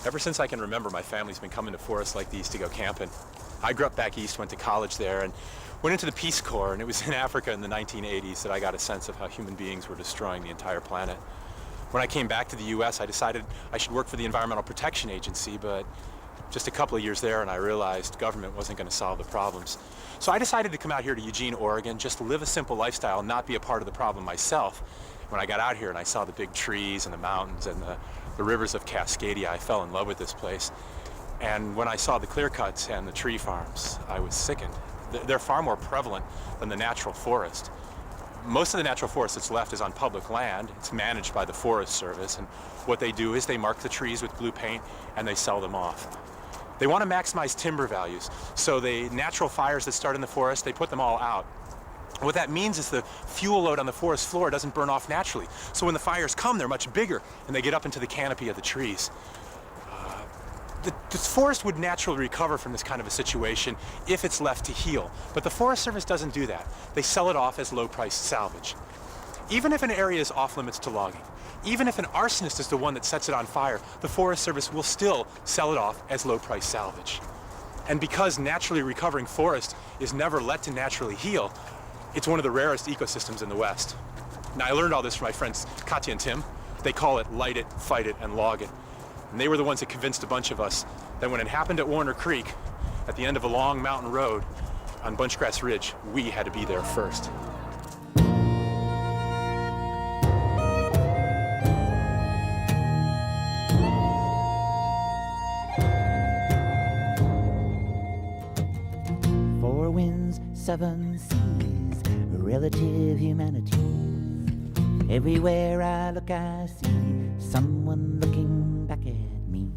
Ever since I can remember, my family's been coming to forests like these to go camping. I grew up back east, went to college there, and went into the Peace Corps, and it was in Africa in the 1980s that I got a sense of how human beings were destroying the entire planet. When I came back to the US, I decided I should work for the Environmental Protection Agency, but just a couple of years there and I realized government wasn't going to solve the problems. So I decided to come out here to Eugene, Oregon, just to live a simple lifestyle and not be a part of the problem myself. When I got out here and I saw the big trees and the mountains and the rivers of Cascadia, I fell in love with this place. And when I saw the clear cuts and the tree farms, I was sickened. They're far more prevalent than the natural forest. Most of the natural forest that's left is on public land. It's managed by the Forest Service, and what they do is they mark the trees with blue paint and they sell them off. They want to maximize timber values, so the natural fires that start in the forest, they put them all out. What that means is the fuel load on the forest floor doesn't burn off naturally. So when the fires come, they're much bigger, and they get up into the canopy of the trees. The forest would naturally recover from this kind of a situation if it's left to heal, but the Forest Service doesn't do that. They sell it off as low-priced salvage. Even if an area is off limits to logging, even if an arsonist is the one that sets it on fire, the Forest Service will still sell it off as low-priced salvage. And because naturally recovering forest is never let to naturally heal, it's one of the rarest ecosystems in the West. Now, I learned all this from my friends Katya and Tim. They call it light it, fight it, and log it. And they were the ones that convinced a bunch of us that when it happened at Warner Creek, at the end of a long mountain road on Bunchgrass Ridge, we had to be there first. 4 winds, 7 seas, relative humanity. Everywhere I look, I see someone looking back at me.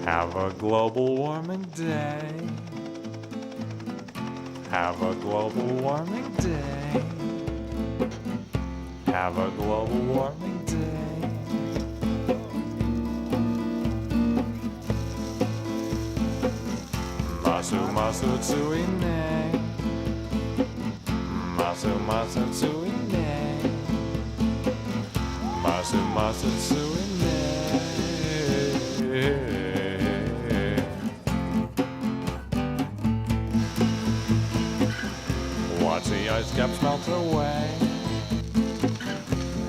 Have a global warming day. Have a global warming day. Have a global warming day. Masu masu tsuine. Masu masu tsuine. Masu masu tsuine. ice caps melt away.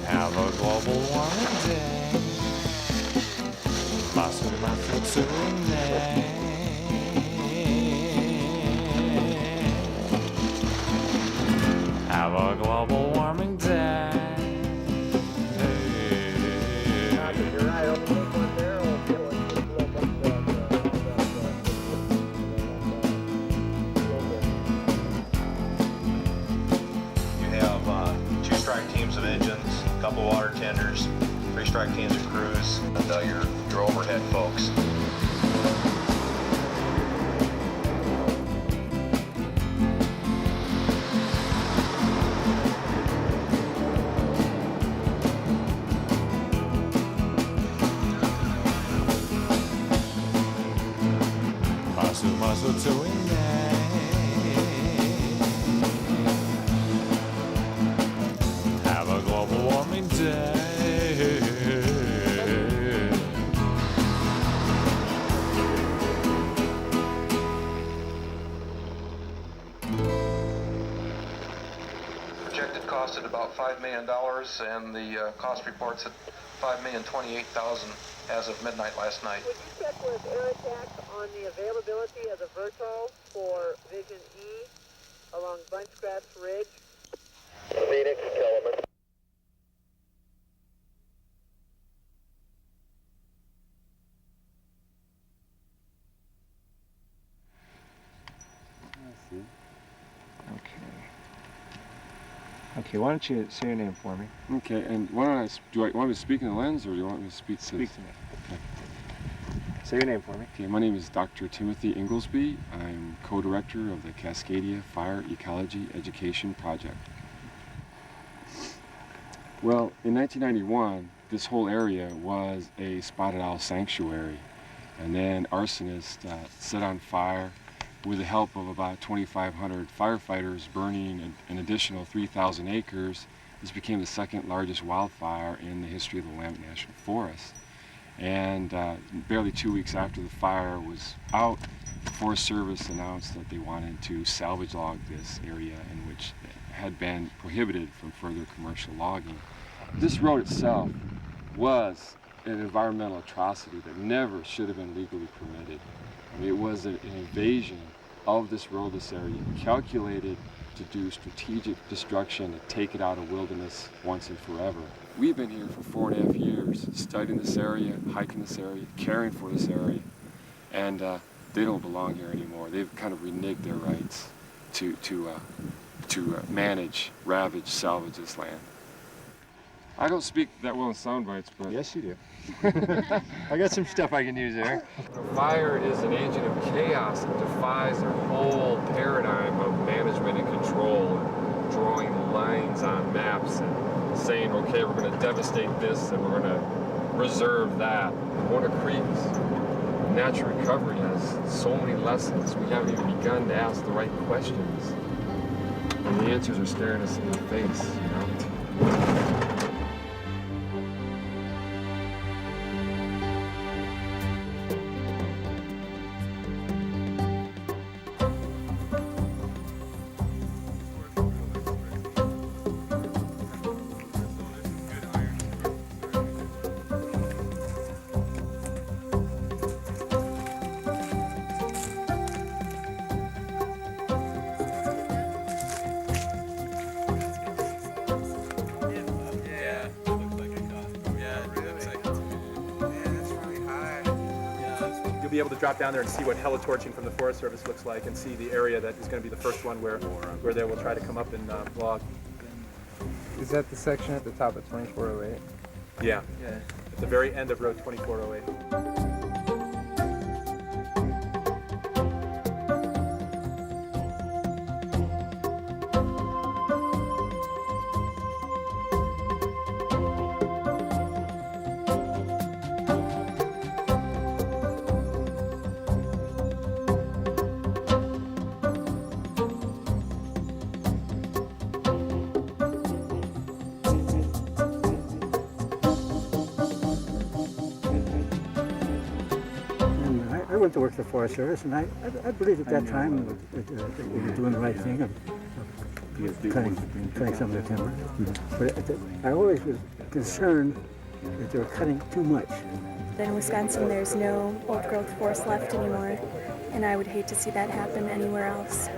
Have a global warming day. Masu masu tsune. Have a global warming day. Of engines, a couple water tenders, 3 strike teams of crews, and your overhead folks. Masu masu tsune. Have a global warming day. Projected cost at about $5 million, and the cost reports at $5,028,000 as of midnight last night. Would you check with air on the availability of the Virtual for Vision E along Bunchgrass Ridge? Phoenix, Kellerman. Okay, why don't you say your name for me? Okay, and why don't do I want me to speak in the lens, or do you want me to speak to... Speak to me. Okay. Say your name for me. Okay, my name is Dr. Timothy Inglesby. I'm co-director of the Cascadia Fire Ecology Education Project. Well, in 1991, this whole area was a spotted owl sanctuary, and then arsonists set on fire with the help of about 2,500 firefighters burning an additional 3,000 acres. This became the second largest wildfire in the history of the Willamette National Forest. And barely 2 weeks after the fire was out, the Forest Service announced that they wanted to salvage log this area in which it had been prohibited from further commercial logging. This road itself was an environmental atrocity that never should have been legally permitted. I mean, it was an invasion of this roadless area, calculated to do strategic destruction, to take it out of wilderness once and forever. We've been here for 4.5 years, studying this area, hiking this area, caring for this area, and they don't belong here anymore. They've kind of reneged their rights to manage, ravage, salvage this land. I don't speak that well in sound bites, but... Yes, you do. I got some stuff I can use there. Fire is an agent of chaos. It defies their whole paradigm of management and control, and drawing lines on maps and saying, okay, we're going to devastate this and we're going to reserve that. Warner Creek's natural recovery has so many lessons. We haven't even begun to ask the right questions. And the answers are staring us in the face, you know? You'll be able to drop down there and see what helitorching from the Forest Service looks like, and see the area that is going to be the first one where they will try to come up and log. Is that the section at the top of 2408? Yeah. At the very end of Road 2408. I went to work for the Forest Service, and I believe at that time we were doing the right thing of cutting some of the timber. But I always was concerned that they were cutting too much. In Wisconsin, there's no old-growth forest left anymore, and I would hate to see that happen anywhere else.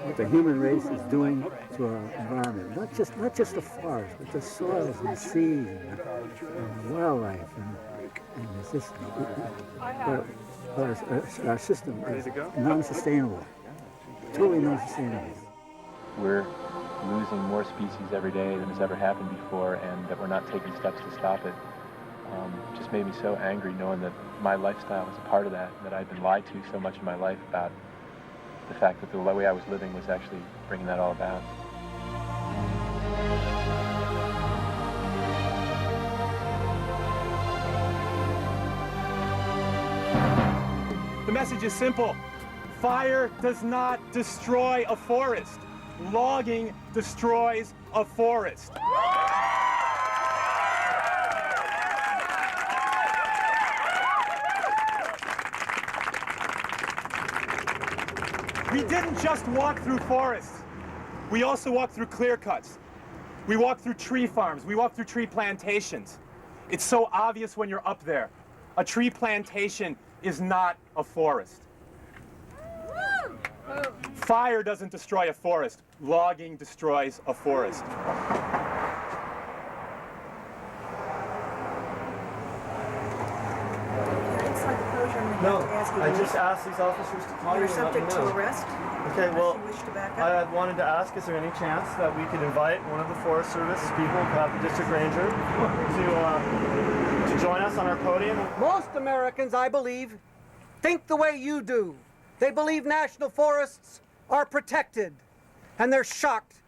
What the human race is doing to our environment, not just the forest, but the soils and the seas and wildlife, and it's just our system is non-sustainable, totally non-sustainable. We're losing more species every day than has ever happened before, and that we're not taking steps to stop it. Just made me so angry knowing that my lifestyle was a part of that, and that I'd been lied to so much in my life about the fact that the way I was living was actually bringing that all about. The message is simple. Fire does not destroy a forest. Logging destroys a forest. We didn't just walk through forests. We also walked through clear cuts. We walked through tree farms. We walked through tree plantations. It's so obvious when you're up there. A tree plantation is not a forest. Fire doesn't destroy a forest. Logging destroys a forest. No, I just asked these officers to call you and let me know. Subject to arrest. Okay, well, If you wish to back up. I had wanted to ask, is there any chance that we could invite one of the Forest Service people, perhaps the district ranger, to join us on our podium? Most Americans, I believe, think the way you do. They believe national forests are protected, and they're shocked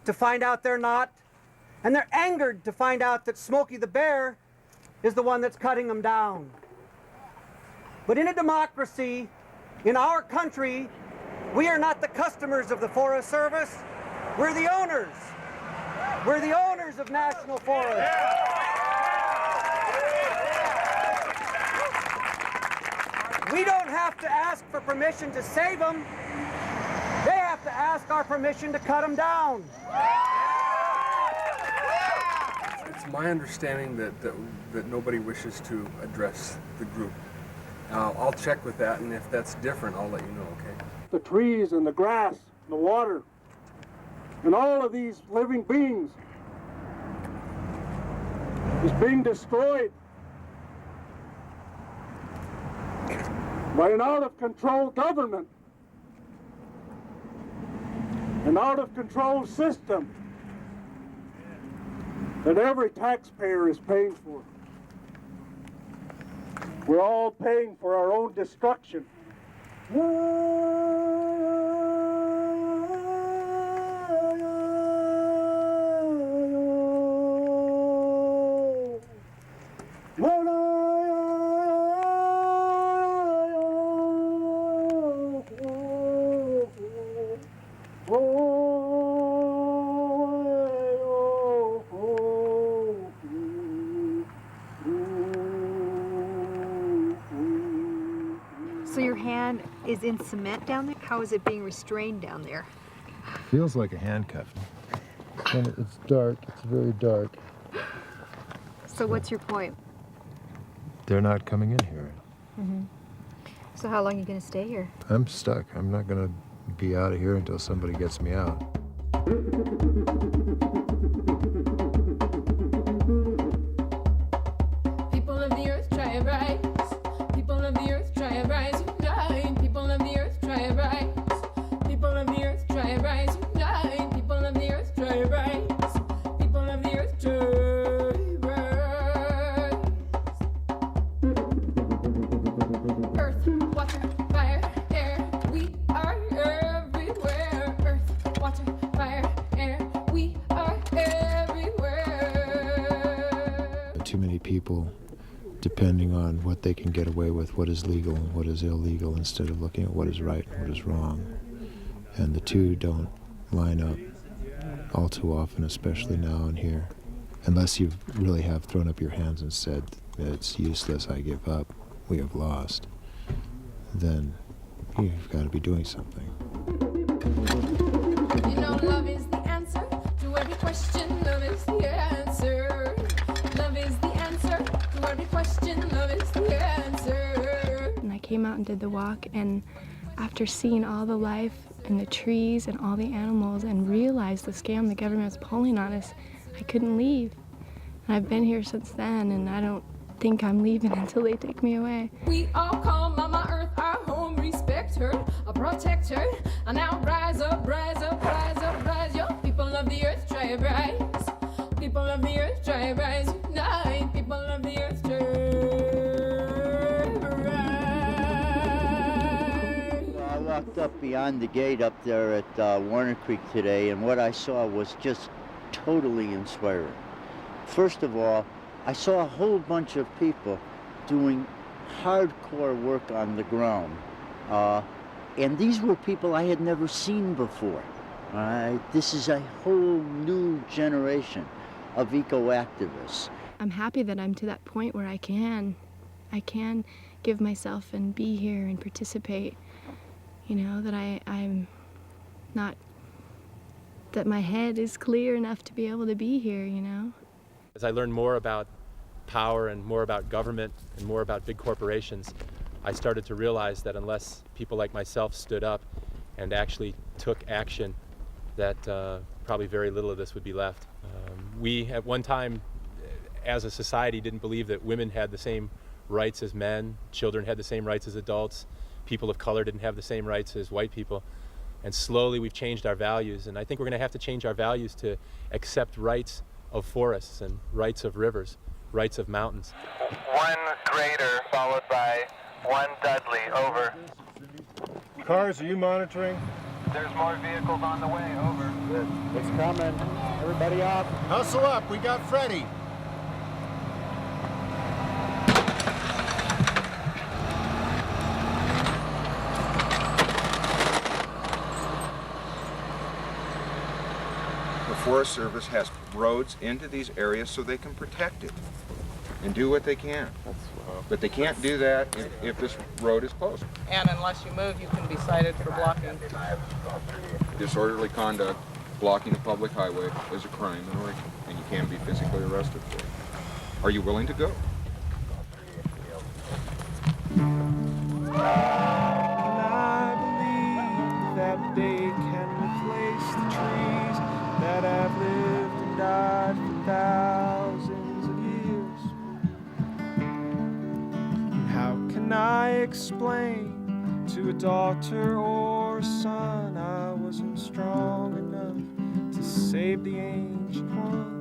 to find out they're not, and they're angered to find out that Smokey the Bear is the one that's cutting them down. But in a democracy, in our country, we are not the customers of the Forest Service. We're the owners. We're the owners of national forests. We don't have to ask for permission to save them. They have to ask our permission to cut them down. It's my understanding that nobody wishes to address the group. I'll check with that, and if that's different, I'll let you know, okay? The trees and the grass, the water, and all of these living beings is being destroyed by an out-of-control government, an out-of-control system that every taxpayer is paying for. We're all paying for our own destruction. So your hand is in cement down there? How is it being restrained down there? Feels like a handcuff. And it's dark. It's very dark. So what's your point? They're not coming in here. Mm-hmm. So how long are you going to stay here? I'm stuck. I'm not going to be out of here until somebody gets me out. People of the earth, try and rise. People of the earth, try and rise. Unite. People of the earth, try and rise. People of the earth, try and rise. Unite. People of the earth, try and rise. People of the earth, try and rise. Earth, water, fire, air. We are everywhere. Earth, water, fire, air. We people depending on what they can get away with, what is legal and what is illegal, instead of looking at what is right and what is wrong. And the two don't line up all too often, especially now and here. Unless you really have thrown up your hands and said, it's useless, I give up, we have lost, then you've got to be doing something. You know love is the answer to every question, love is the answer. Love is the answer to every question, love is the answer. And I came out and did the walk, and after seeing all the life and the trees and all the animals and realized the scam the government was pulling on us, I couldn't leave. And I've been here since then, and I don't think I'm leaving until they take me away. We all call Mama Earth our home, respect her, protect her, and now rise up, rise up, rise up, rise. Yo, people of the earth, try to rise. People of the earth, try to rise. Unite, people of the earth, try to rise. I walked up beyond the gate up there at Warner Creek today, and what I saw was just totally inspiring. First of all, I saw a whole bunch of people doing hardcore work on the ground. And these were people I had never seen before. This is a whole new generation of eco-activists. I'm happy that I'm to that point where I can give myself and be here and participate. You know, that I'm not, that my head is clear enough to be able to be here, you know. As I learned more about power and more about government and more about big corporations, I started to realize that unless people like myself stood up and actually took action, that probably very little of this would be left. We, at one time, as a society, didn't believe that women had the same rights as men, children had the same rights as adults, people of color didn't have the same rights as white people. And slowly we've changed our values, and I think we're going to have to change our values to accept rights of forests and rights of rivers, rights of mountains. 1 Grader followed by 1 Dudley, over. Cars, are you monitoring? There's more vehicles on the way, over. Good. It's coming. Everybody up. Hustle up, we got Freddie. The Forest Service has roads into these areas so they can protect it and do what they can. But they can't do that if this road is closed. And unless you move, you can be cited for blocking. Disorderly conduct, blocking a public highway, is a crime in Oregon, and you can be physically arrested for it. Are you willing to go? I believe that they can replace the trees that have lived and died for thousands of years. And how can I explain to a daughter or a son I wasn't strong enough to save the ancient one?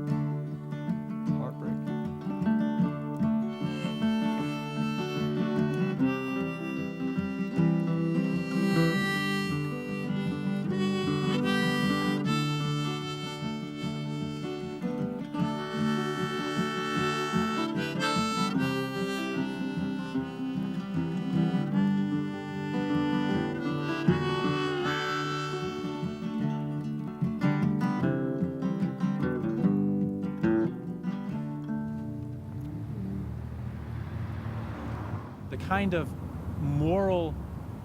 The kind of moral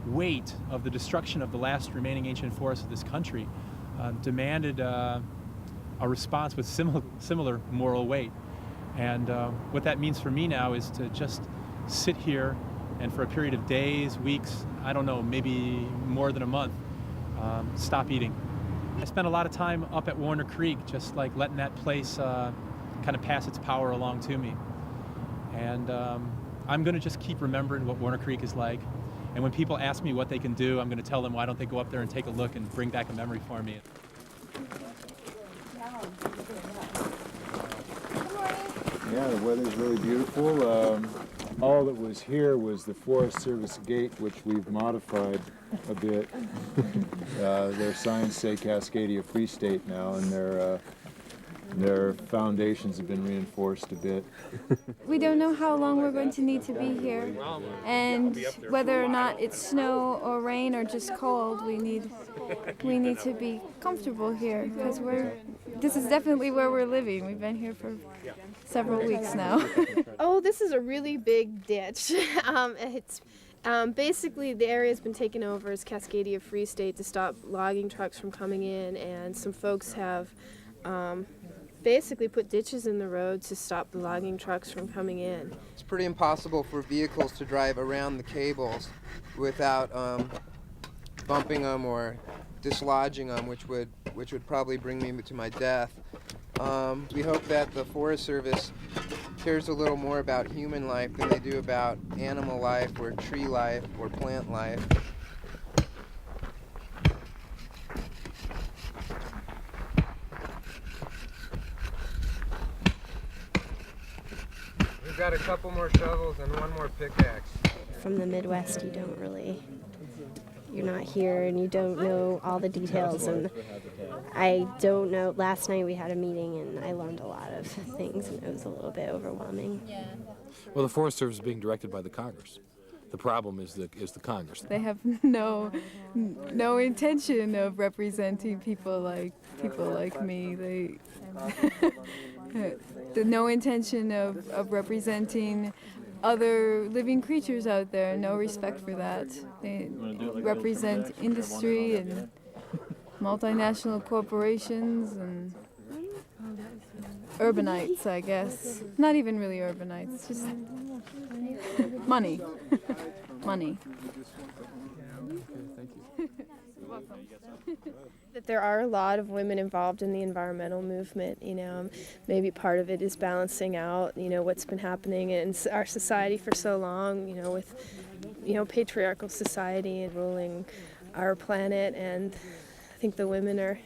weight of the destruction of the last remaining ancient forests of this country demanded a response with similar moral weight. And what that means for me now is to just sit here and for a period of days, weeks, I don't know, maybe more than a month, stop eating. I spent a lot of time up at Warner Creek, just like letting that place kind of pass its power along to me. And I'm going to just keep remembering what Warner Creek is like. And when people ask me what they can do, I'm going to tell them why don't they go up there and take a look and bring back a memory for me. Yeah, the weather's really beautiful. All that was here was the Forest Service gate, which we've modified a bit. Their signs say Cascadia Free State now, and Their foundations have been reinforced a bit. We don't know how long we're going to need to be here, and whether or not it's snow or rain or just cold, we need to be comfortable here, because this is definitely where we're living. We've been here for several weeks now. Oh, this is a really big ditch. It's basically the area's been taken over as Cascadia Free State to stop logging trucks from coming in, and some folks have basically put ditches in the road to stop the logging trucks from coming in. It's pretty impossible for vehicles to drive around the cables without bumping them or dislodging them, which would probably bring me to my death. We hope that the Forest Service cares a little more about human life than they do about animal life or tree life or plant life. We've got a couple more shovels and one more pickaxe. From the Midwest, you're not here and you don't know all the details, and I don't know. Last night we had a meeting and I learned a lot of things, and it was a little bit overwhelming. Well, the Forest Service is being directed by the Congress. The problem is the Congress. They have no intention of representing people like me. No intention of representing other living creatures out there. No respect for that. They represent industry and multinational corporations and urbanites, I guess. Not even really urbanites, just money. Money. That there are a lot of women involved in the environmental movement. Maybe part of it is balancing out, what's been happening in our society for so long, with, patriarchal society and ruling our planet. And I think the women are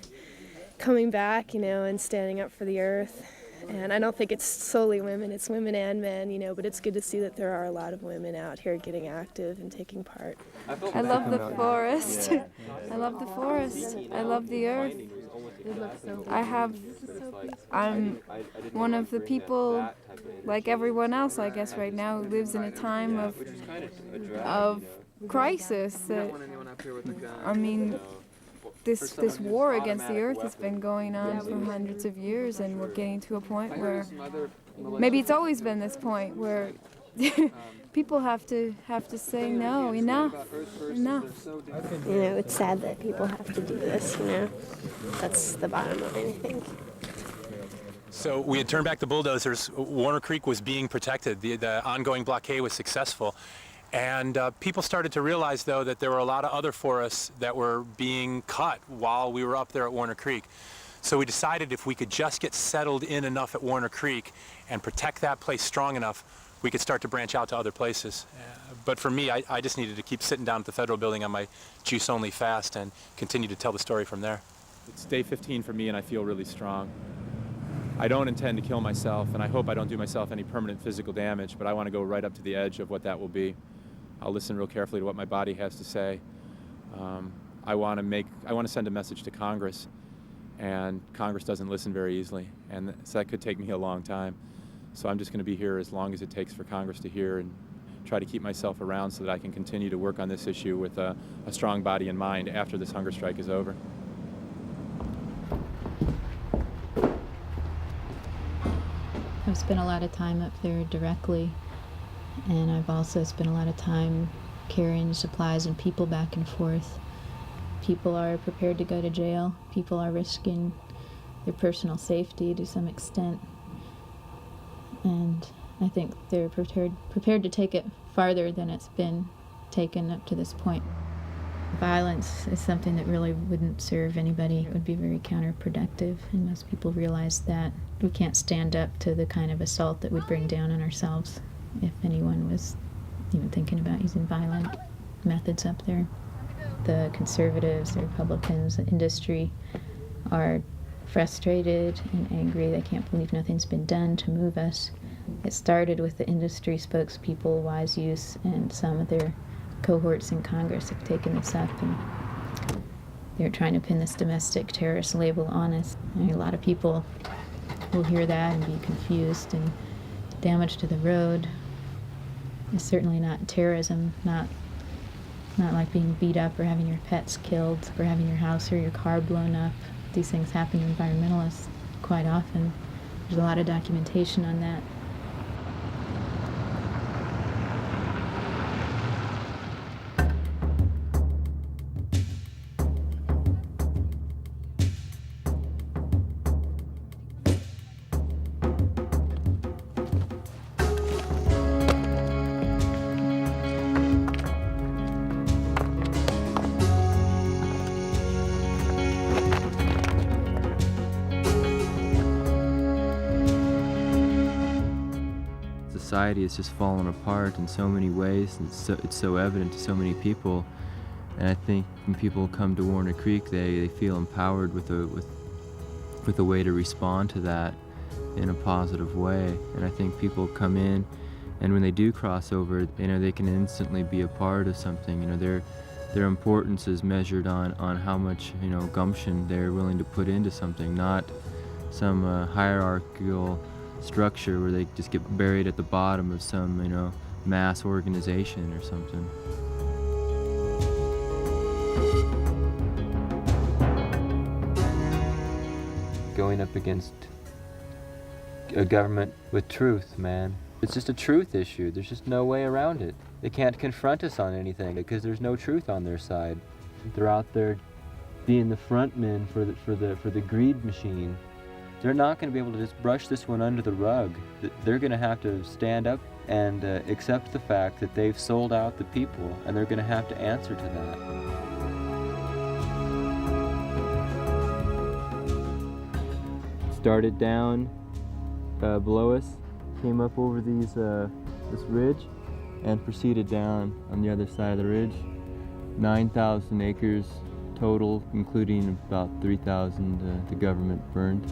coming back, and standing up for the earth. And I don't think it's solely women, it's women and men, but it's good to see that there are a lot of women out here getting active and taking part. I love the forest. I love the forest. I love the earth. I'm one of the people, like everyone else, I guess, right now, who lives in a time of crisis. This war against the earth has been going on for hundreds of years, and we're getting to a point where maybe it's always been this point where people have to say no, enough. It's sad that people have to do this. That's the bottom line, I think. So we had turned back the bulldozers. Warner Creek was being protected. The ongoing blockade was successful. And people started to realize, though, that there were a lot of other forests that were being cut while we were up there at Warner Creek. So we decided if we could just get settled in enough at Warner Creek and protect that place strong enough, we could start to branch out to other places. But for me, I just needed to keep sitting down at the Federal Building on my juice-only fast and continue to tell the story from there. It's day 15 for me, and I feel really strong. I don't intend to kill myself, and I hope I don't do myself any permanent physical damage, but I want to go right up to the edge of what that will be. I'll listen real carefully to what my body has to say. I want to send a message to Congress, and Congress doesn't listen very easily, and so that could take me a long time. So I'm just going to be here as long as it takes for Congress to hear, and try to keep myself around so that I can continue to work on this issue with a strong body and mind after this hunger strike is over. I've spent a lot of time up there directly, and I've also spent a lot of time carrying supplies and people back and forth. People are prepared to go to jail. People are risking their personal safety to some extent. And I think they're prepared to take it farther than it's been taken up to this point. Violence is something that really wouldn't serve anybody. It would be very counterproductive, and most people realize that. We can't stand up to the kind of assault that would bring down on ourselves if anyone was even thinking about using violent methods up there. The conservatives, the Republicans, the industry are frustrated and angry. They can't believe nothing's been done to move us. It started with the industry spokespeople, Wise Use, and some of their cohorts in Congress have taken this up, and they're trying to pin this domestic terrorist label on us. And a lot of people will hear that and be confused, and damage to the road is certainly not terrorism, not like being beat up or having your pets killed or having your house or your car blown up. These things happen to environmentalists quite often. There's a lot of documentation on that. Society has just fallen apart in so many ways, and it's so evident to so many people. And I think when people come to Warner Creek, they feel empowered with a way to respond to that in a positive way. And I think people come in, and when they do cross over, they can instantly be a part of something. Their importance is measured on how much gumption they're willing to put into something, not some hierarchical structure where they just get buried at the bottom of some mass organization or something. Going up against a government with truth, man. It's just a truth issue. There's just no way around it. They can't confront us on anything because there's no truth on their side. They're out there being the front men for the greed machine. They're not going to be able to just brush this one under the rug. They're going to have to stand up and accept the fact that they've sold out the people, and they're going to have to answer to that. Started down below us, came up over this ridge, and proceeded down on the other side of the ridge. 9,000 acres total, including about 3,000 the government burned.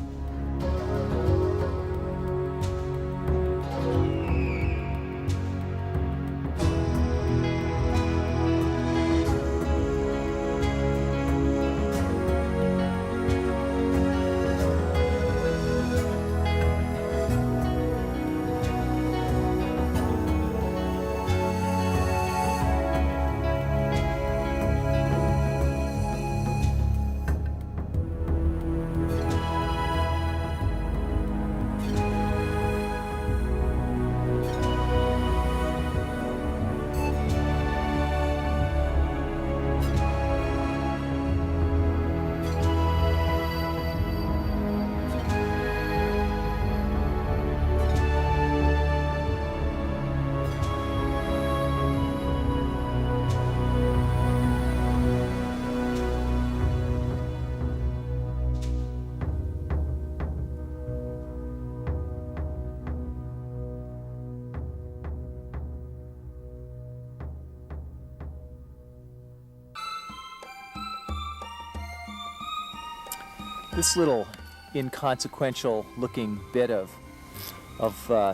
This little inconsequential looking bit of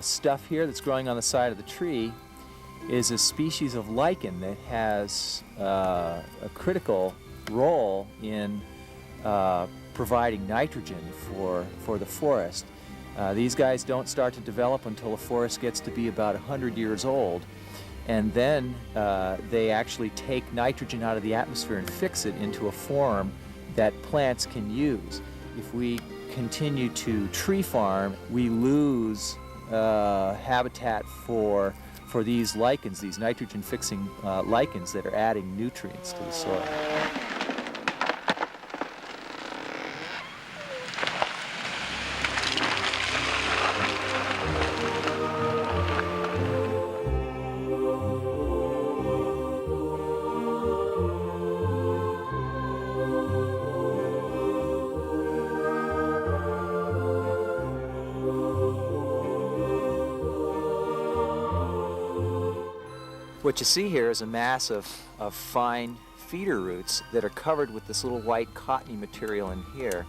stuff here that's growing on the side of the tree is a species of lichen that has a critical role in providing nitrogen for the forest. These guys don't start to develop until the forest gets to be about 100 years old, and then they actually take nitrogen out of the atmosphere and fix it into a form that plants can use. If we continue to tree farm, we lose habitat for these lichens, these nitrogen-fixing lichens that are adding nutrients to the soil. What you see here is a mass of fine feeder roots that are covered with this little white cottony material in here.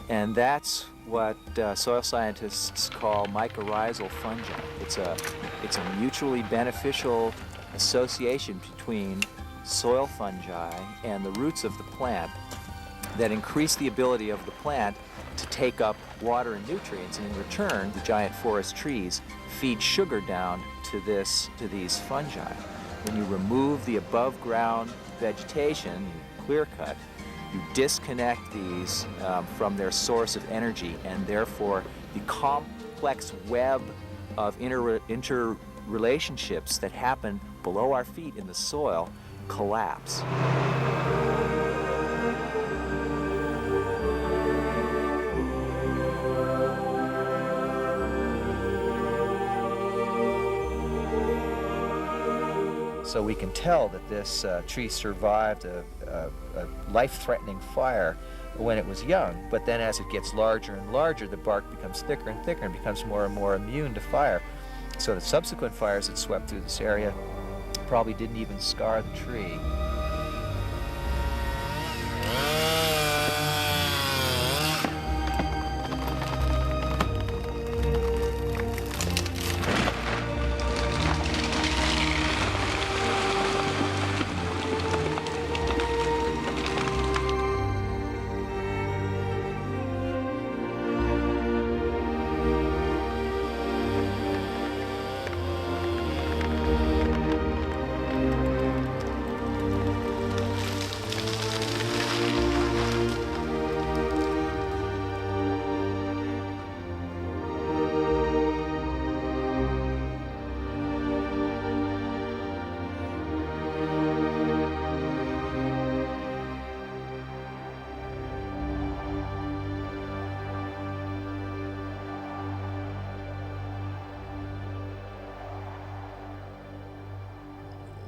And that's what soil scientists call mycorrhizal fungi. It's a mutually beneficial association between soil fungi and the roots of the plant that increase the ability of the plant to take up water and nutrients, and in return, the giant forest trees feed sugar down to these fungi. When you remove the above-ground vegetation, you clear cut, you disconnect these from their source of energy, and therefore the complex web of interrelationships that happen below our feet in the soil collapse. So we can tell that this tree survived a life-threatening fire when it was young, but then as it gets larger and larger, the bark becomes thicker and thicker and becomes more and more immune to fire. So the subsequent fires that swept through this area probably didn't even scar the tree.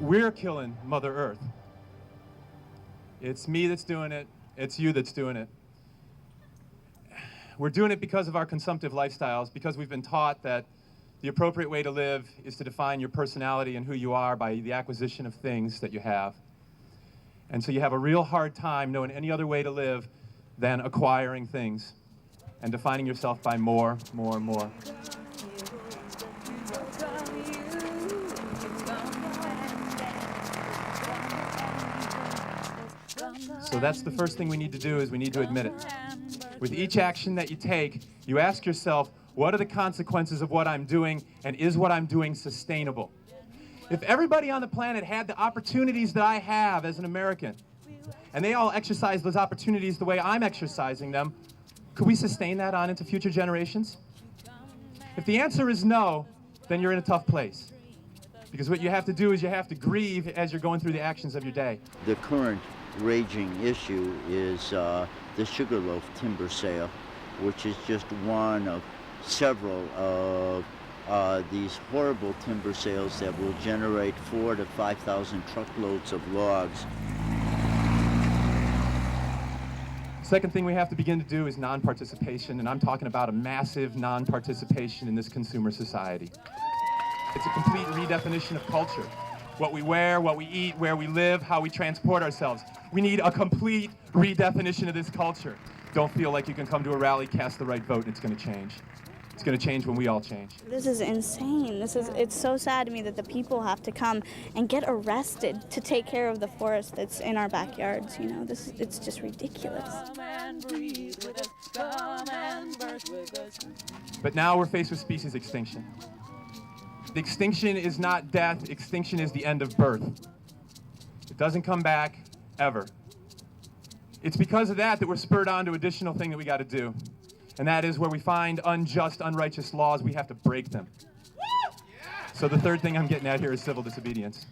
We're killing Mother Earth. It's me that's doing it. It's you that's doing it. We're doing it because of our consumptive lifestyles, because we've been taught that the appropriate way to live is to define your personality and who you are by the acquisition of things that you have. And so you have a real hard time knowing any other way to live than acquiring things and defining yourself by more, more, and more. So that's the first thing we need to do, is we need to admit it. With each action that you take, you ask yourself, what are the consequences of what I'm doing, and is what I'm doing sustainable? If everybody on the planet had the opportunities that I have as an American, and they all exercise those opportunities the way I'm exercising them, could we sustain that on into future generations? If the answer is no, then you're in a tough place. Because what you have to do is you have to grieve as you're going through the actions of your day. The current raging issue is the Sugarloaf timber sale, which is just one of several of these horrible timber sales that will generate 4,000 to 5,000 truckloads of logs. Second thing we have to begin to do is non-participation, and I'm talking about a massive non-participation in this consumer society. It's a complete redefinition of culture. What we wear, what we eat, where we live, how we transport ourselves. We need a complete redefinition of this culture. Don't feel like you can come to a rally, cast the right vote, and it's going to change. It's going to change when we all change. This is insane. It's so sad to me that the people have to come and get arrested to take care of the forest that's in our backyards. You know, it's just ridiculous. But now we're faced with species extinction. Extinction is not death. Extinction is the end of birth. It doesn't come back, ever. It's because of that we're spurred on to additional thing that we got to do. And that is where we find unjust, unrighteous laws, we have to break them. So the third thing I'm getting at here is civil disobedience.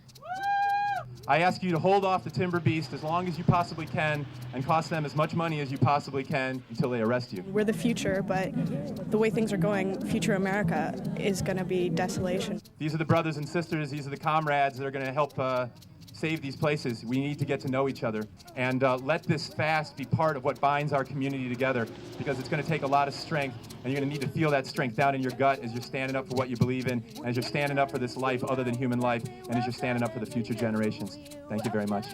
I ask you to hold off the timber beast as long as you possibly can and cost them as much money as you possibly can until they arrest you. We're the future, but the way things are going, future America is going to be desolation. These are the brothers and sisters, these are the comrades that are going to help save these places. We need to get to know each other and let this fast be part of what binds our community together, because it's going to take a lot of strength, and you're going to need to feel that strength down in your gut as you're standing up for what you believe in, and as you're standing up for this life other than human life, and as you're standing up for the future generations. Thank you very much.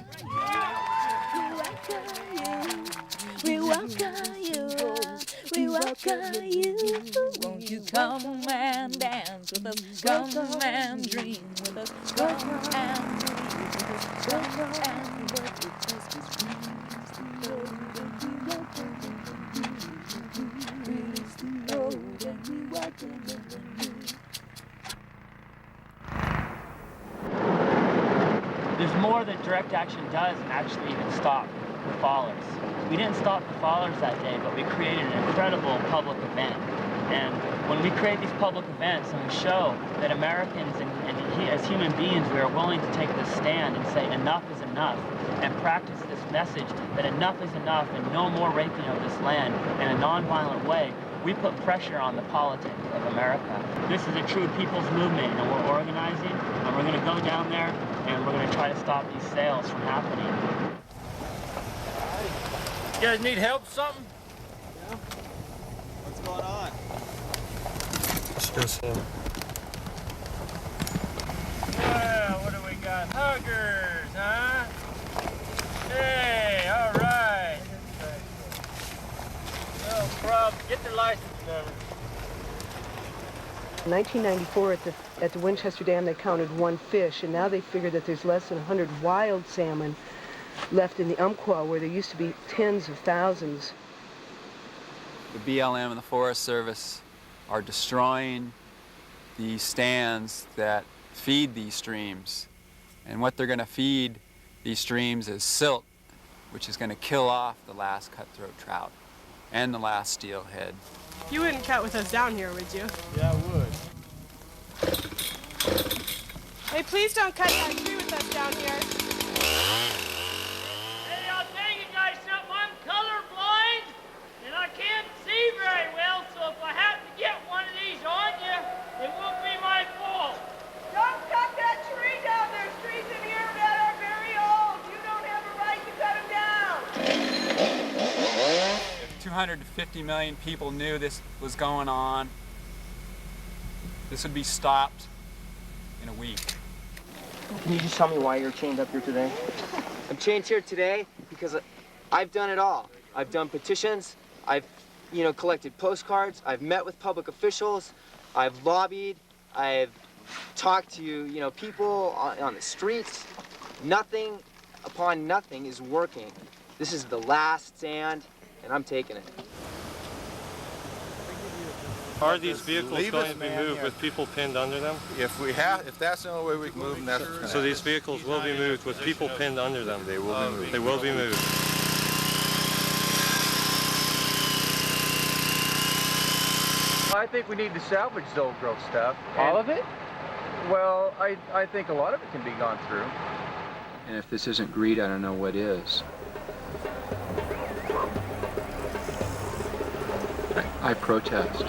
We welcome you. We welcome you. Won't you come and dance with us? Come and dream with us. Come and breathe with us. Come and work with us. There's more that direct action does than actually even stop the fallers. We didn't stop the fallers that day, but we created an incredible public event. And when we create these public events and we show that Americans and as human beings, we are willing to take this stand and say enough is enough and practice this message that enough is enough and no more raping of this land in a nonviolent way, we put pressure on the politics of America. This is a true people's movement, and we're organizing, and we're going to go down there and we're going to try to stop these sales from happening. You guys need help with something? Yeah. What's going on? Let's go see him. Well, what do we got? Huggers, huh? Hey, all right. No problem. Get the license number. In 1994, at the Winchester Dam, they counted 1 fish, and now they figure that there's less than 100 wild salmon left in the Umpqua, where there used to be tens of thousands. The BLM and the Forest Service are destroying the stands that feed these streams. And what they're going to feed these streams is silt, which is going to kill off the last cutthroat trout and the last steelhead. You wouldn't cut with us down here, would you? Yeah, I would. Hey, please don't cut that tree with us down here. Hey, I'll tell you guys something. I'm colorblind, and I can't see very well, so if I have to get one of these on you, it won't be my fault. Don't cut that tree down. There's trees in here that are very old. You don't have a right to cut them down. If 250 million people knew this was going on, this would be stopped in a week. Can you just tell me why you're chained up here today? I'm chained here today because I've done it all. I've done petitions, I've collected postcards, I've met with public officials, I've lobbied, I've talked to people on the streets. Nothing upon nothing is working. This is the last stand, and I'm taking it. Are these vehicles going to be moved with people pinned under them? If that's the only way we can move them, that's what's going to So these vehicles will be moved with people pinned under them? They will be moved. They will be moved. I think we need to salvage the old growth stuff. All of it? Well, I think a lot of it can be gone through. And if this isn't greed, I don't know what is. I protest.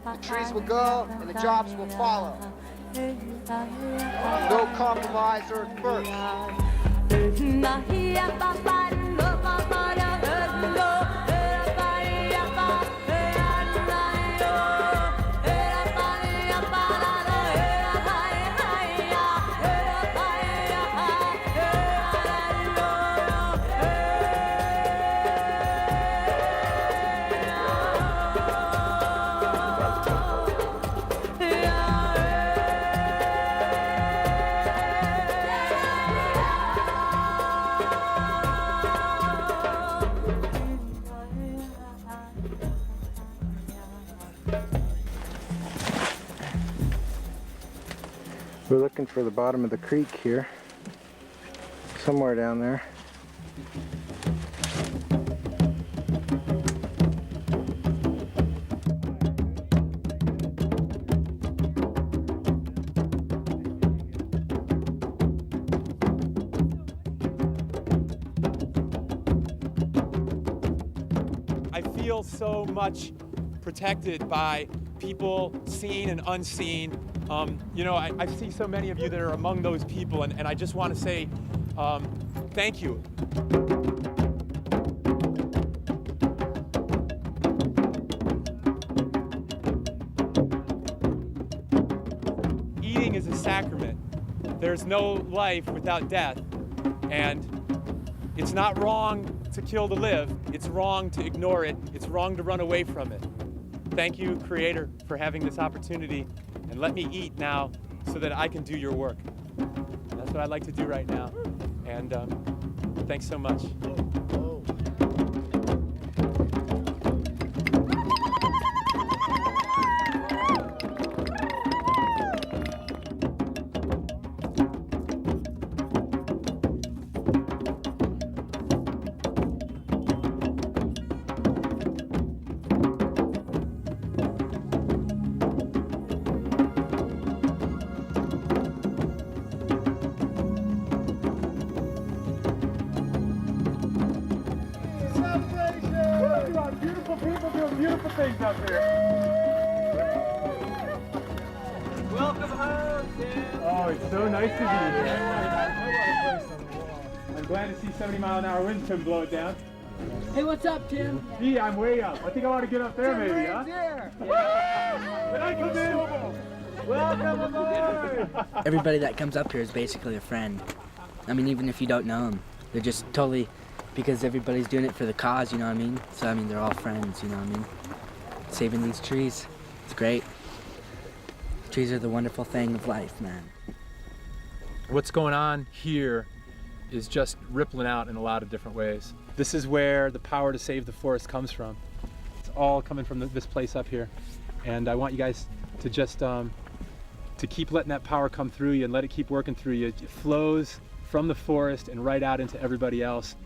The trees will go and the jobs will follow. No compromise or first. We're looking for the bottom of the creek here, somewhere down there. I feel so much protected by people seen and unseen. You know, I see so many of you that are among those people, and I just want to say thank you. Eating is a sacrament. There's no life without death, and it's not wrong to kill to live. It's wrong to ignore it. It's wrong to run away from it. Thank you, Creator, for having this opportunity, and let me eat now so that I can do your work. That's what I'd like to do right now, and thanks so much. Beautiful people doing beautiful things out there. Welcome home, Tim. Oh, it's so nice to be here. I'm glad to see 70-mile-an-hour winds come blow it down. Hey, what's up, Tim? Gee, I'm way up. I think I want to get up there, maybe, huh? Can I come in? Welcome aboard. Everybody that comes up here is basically a friend. I mean, even if you don't know them, they're just totally, because everybody's doing it for the cause, you know what I mean? So, I mean, they're all friends, you know what I mean? Saving these trees, it's great. Trees are the wonderful thing of life, man. What's going on here is just rippling out in a lot of different ways. This is where the power to save the forest comes from. It's all coming from this place up here. And I want you guys to just to keep letting that power come through you and let it keep working through you. It flows from the forest and right out into everybody else.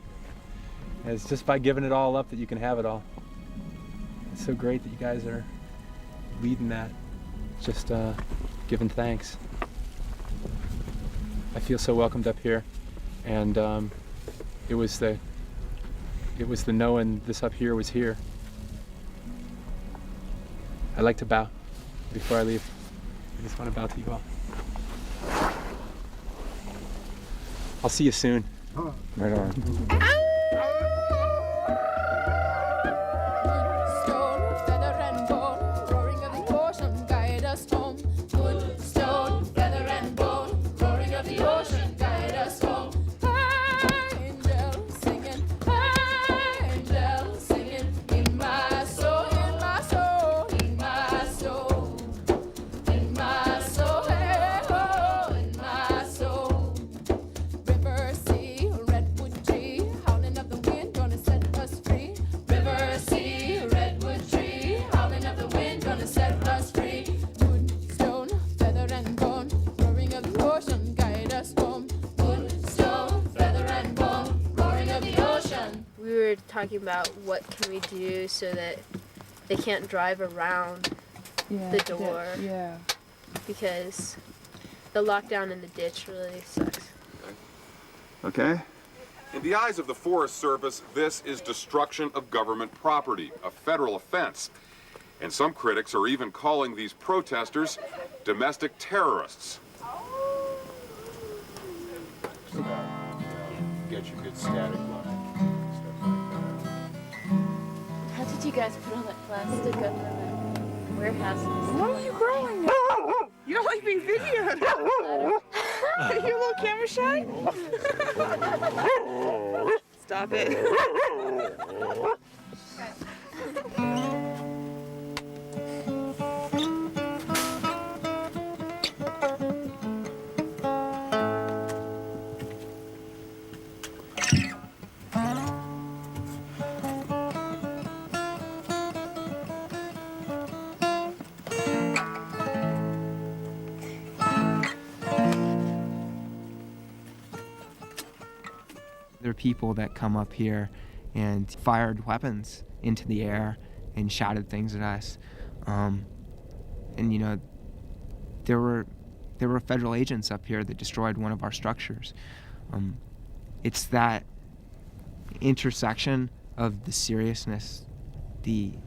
And it's just by giving it all up that you can have it all. It's so great that you guys are leading that. Just giving thanks. I feel so welcomed up here, and it was the knowing this up here was here. I'd like to bow before I leave. I just want to bow to you all. I'll see you soon. Right on. Talking about what can we do so that they can't drive around the door. Yeah. Because the lockdown in the ditch really sucks. Okay. In the eyes of the Forest Service, this is destruction of government property, a federal offense. And some critics are even calling these protesters domestic terrorists. Get your good static line. How did you guys put all that plastic up in the warehouses? What are you growing? You don't like being videoed. Are you a little camera shy? Stop it. people that come up here and fired weapons into the air and shouted things at us. And you know, there were federal agents up here that destroyed one of our structures. It's that intersection of the seriousness, the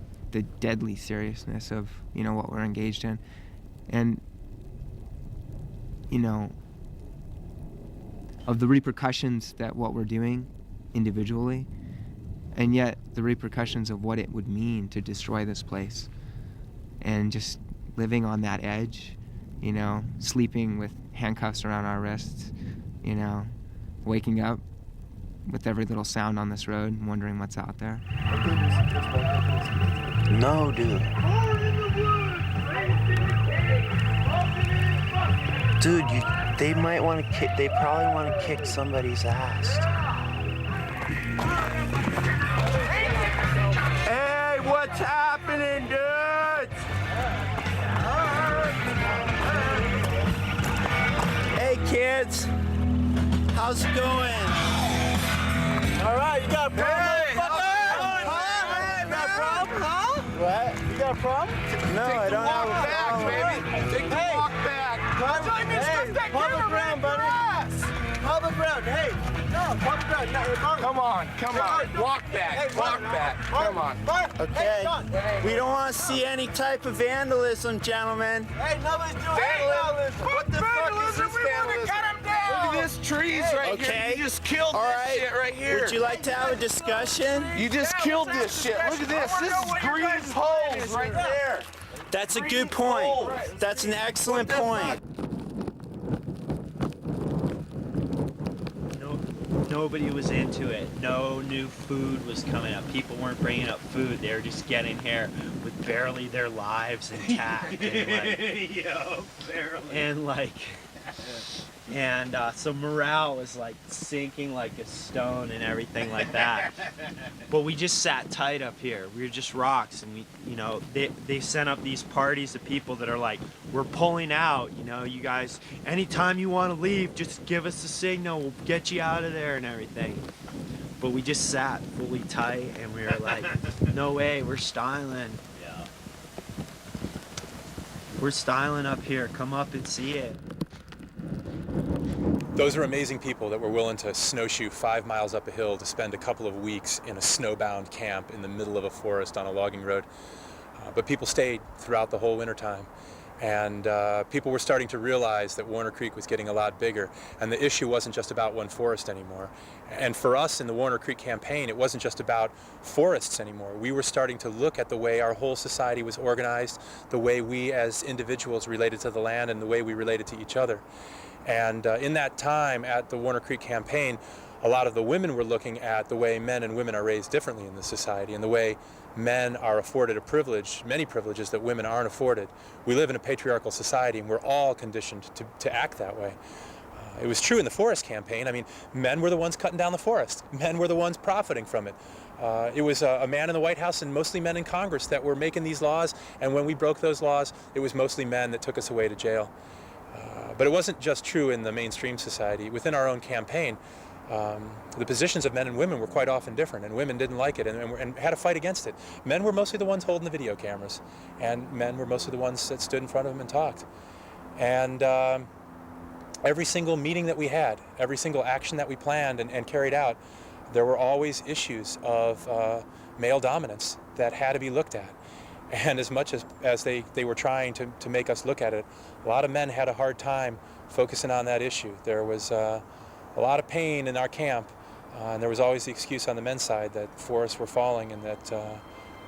deadly seriousness of, you know, what we're engaged in, and, you know, of the repercussions that what we're doing individually, and yet the repercussions of what it would mean to destroy this place, and just living on that edge, you know, sleeping with handcuffs around our wrists, you know, waking up with every little sound on this road and wondering what's out there. No, dude. Dude, they might want to kick. They probably want to kick somebody's ass. Hey, what's happening, dudes? Hey, kids. How's it going? All right, you got a problem? Hey, Huh? You got a problem, huh? What? You got a problem? No, I don't have a problem. Baby. Take the walk back. Hey, public ground, buddy. Public ground. Hey, no, public ground. Come on. Walk back. Walk back. Come on. Okay. We don't want to see any type of vandalism, gentlemen. Hey, nobody's doing vandalism. What the fuck is this vandalism? Look at this trees right here. You just killed this shit right here. Would you like to have a discussion? You just killed this shit. Look at this. This is green poles right there. That's a good point. That's an excellent point. Nobody was into it. No new food was coming up. People weren't bringing up food. They were just getting here with barely their lives intact. And so morale was like sinking like a stone and everything like that. But we just sat tight up here. We were just rocks, and we, you know, they sent up these parties of people that are like, we're pulling out, you know, you guys, anytime you want to leave, just give us a signal, we'll get you out of there and everything. But we just sat fully tight, and we were like, no way, we're styling. Yeah. We're styling up here. Come up and see it. Those are amazing people that were willing to snowshoe 5 miles up a hill to spend a couple of weeks in a snowbound camp in the middle of a forest on a logging road. But people stayed throughout the whole wintertime. And people were starting to realize that Warner Creek was getting a lot bigger, and the issue wasn't just about one forest anymore. And for us in the Warner Creek campaign, it wasn't just about forests anymore. We were starting to look at the way our whole society was organized, the way we as individuals related to the land, and the way we related to each other. And in that time at the Warner Creek campaign, a lot of the women were looking at the way men and women are raised differently in this society, and the way men are afforded a privilege, many privileges that women aren't afforded. We live in a patriarchal society, and we're all conditioned to act that way. It was true in the forest campaign. I mean, men were the ones cutting down the forest. Men were the ones profiting from it. It was a man in the White House and mostly men in Congress that were making these laws, and when we broke those laws, it was mostly men that took us away to jail. But it wasn't just true in the mainstream society. Within our own campaign, the positions of men and women were quite often different, and women didn't like it and had to fight against it. Men were mostly the ones holding the video cameras, and men were mostly the ones that stood in front of them and talked. And every single meeting that we had, every single action that we planned and carried out, there were always issues of male dominance that had to be looked at. And as much as they were trying to make us look at it, a lot of men had a hard time focusing on that issue. There was a lot of pain in our camp, and there was always the excuse on the men's side that forests were falling and that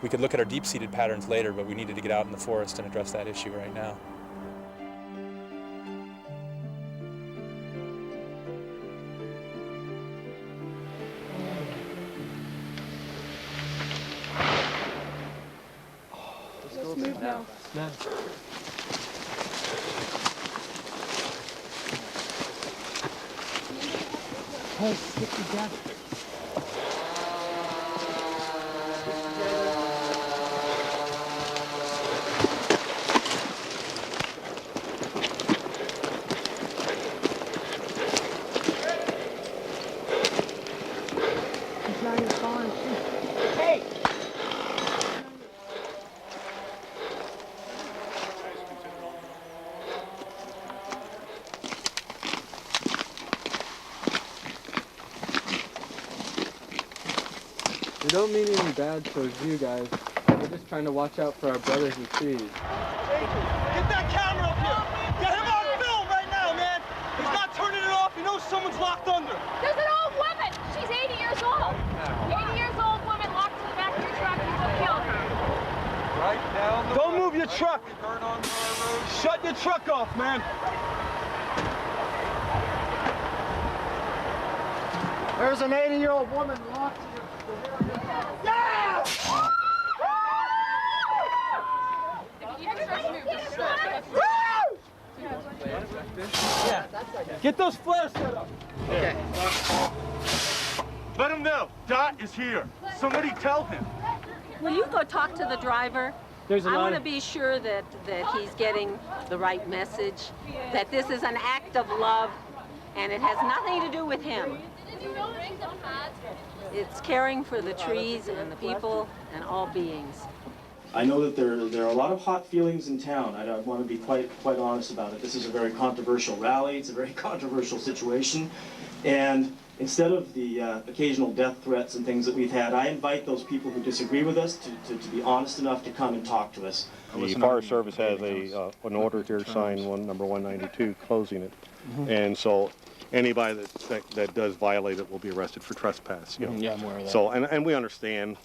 we could look at our deep-seated patterns later, but we needed to get out in the forest and address that issue right now. Let's move now. Hey, stick together. Hey! We don't mean any bad towards you guys. We're just trying to watch out for our brothers in trees. Hey, get that camera up here! Get him on film right now, man! He's not turning it off. He knows someone's locked under. There's an old woman. She's 80 years old. 80 years old woman locked in the back of your truck. You will kill her. Right down the Don't move your truck. Shut your truck off, man. There's an 80-year-old woman locked in your... Yeah! Yeah. Get those flares set up. Okay. Let him know. Dot is here. Somebody tell him. Will you go talk to the driver? There's a I lot want to of- be sure that he's getting the right message, that this is an act of love, and it has nothing to do with him. It's caring for the trees and the people and all beings. I know that there are a lot of hot feelings in town. I want to be quite honest about it. This is a very controversial rally. It's a very controversial situation. And instead of the occasional death threats and things that we've had, I invite those people who disagree with us to be honest enough to come and talk to us. The Forest Service has an order here, signed number 192, closing it. And so anybody that does violate it will be arrested for trespass. You know? Yeah, I'm aware of that. So, and we understand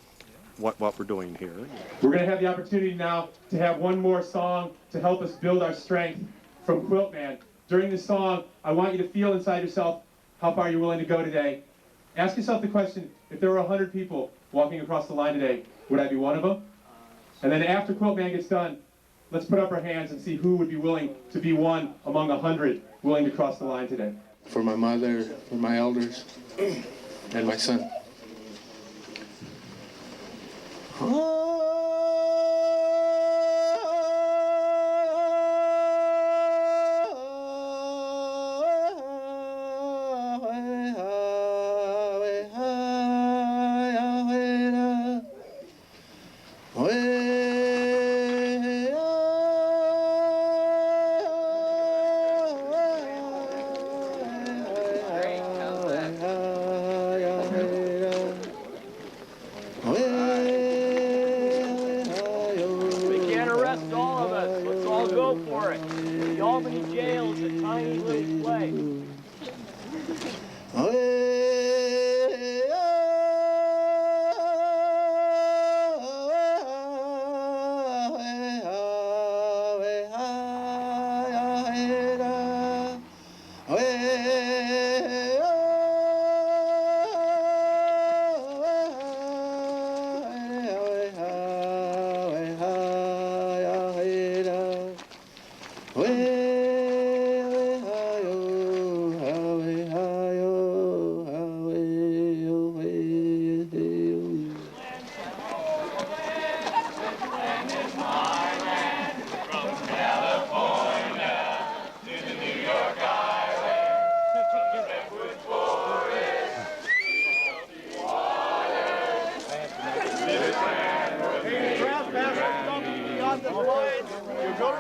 what we're doing here. We're going to have the opportunity now to have one more song to help us build our strength from Quiltman. During this song, I want you to feel inside yourself how far you're willing to go today. Ask yourself the question, if there were 100 people walking across the line today, would I be one of them? And then after Quiltman gets done, let's put up our hands and see who would be willing to be one among 100 willing to cross the line today. For my mother, for my elders, and my son. They can't arrest all of us. Let's all go for it. The Albany jail is a tiny little place.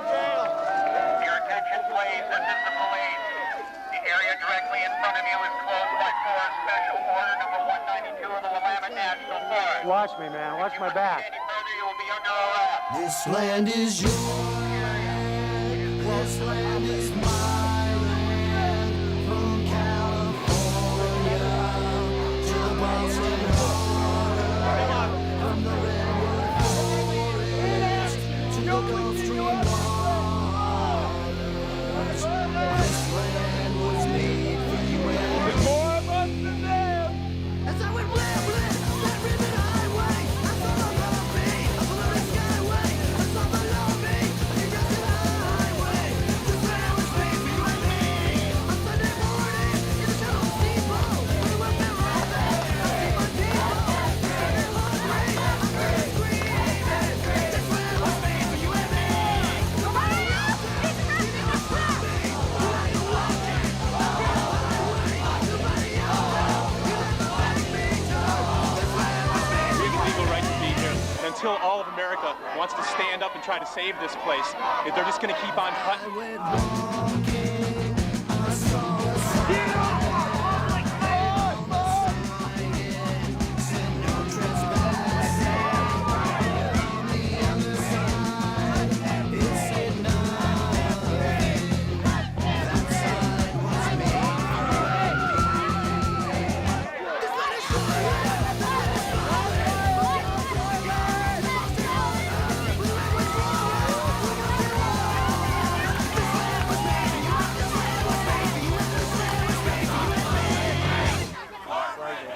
Your attention, please. This is the police. The area directly in front of you is closed by Forest Special Order number 192 of the Willamette National Forest. Watch me, man. Watch my back. Any further, you will be under arrest. This land is yours. This land is my land. From California to the Boston Harbor. From the Redwood Forest to the Gulf Stream waters. This land was made for you and me. There's more of us than them. As I went rambling, that ribbon highway, I saw the lobby, I saw the skyway, I saw the lobby, I got to the highway. This land was until all of America wants to stand up and try to save this place, they're just going to keep on cutting.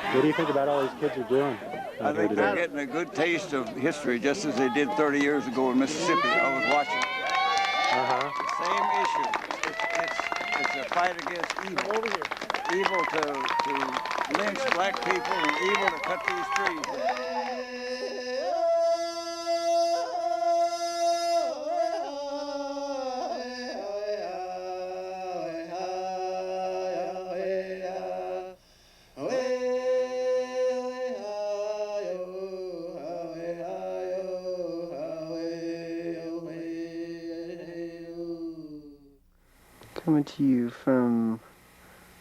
What do you think about all these kids are doing? I think they're getting a good taste of history, just as they did 30 years ago in Mississippi. I was watching. Same issue. It's a fight against evil. Evil to lynch black people and evil to cut these trees down. Coming to you from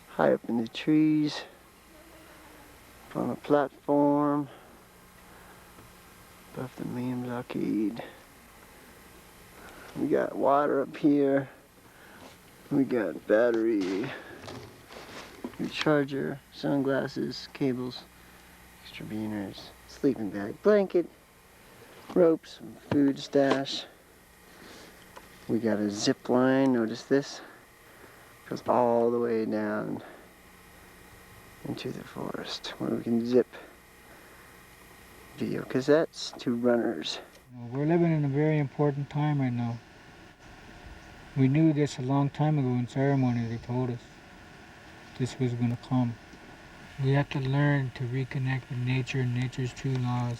high up in the trees, on a platform above the main blockade. We got water up here. We got battery, recharger, sunglasses, cables, extrabiners, sleeping bag, blanket, ropes, food stash. We got a zip line, notice this. Goes all the way down into the forest where we can zip video cassettes to runners. We're living in a very important time right now. We knew this a long time ago in ceremony. They told us this was going to come. We have to learn to reconnect with nature and nature's true laws.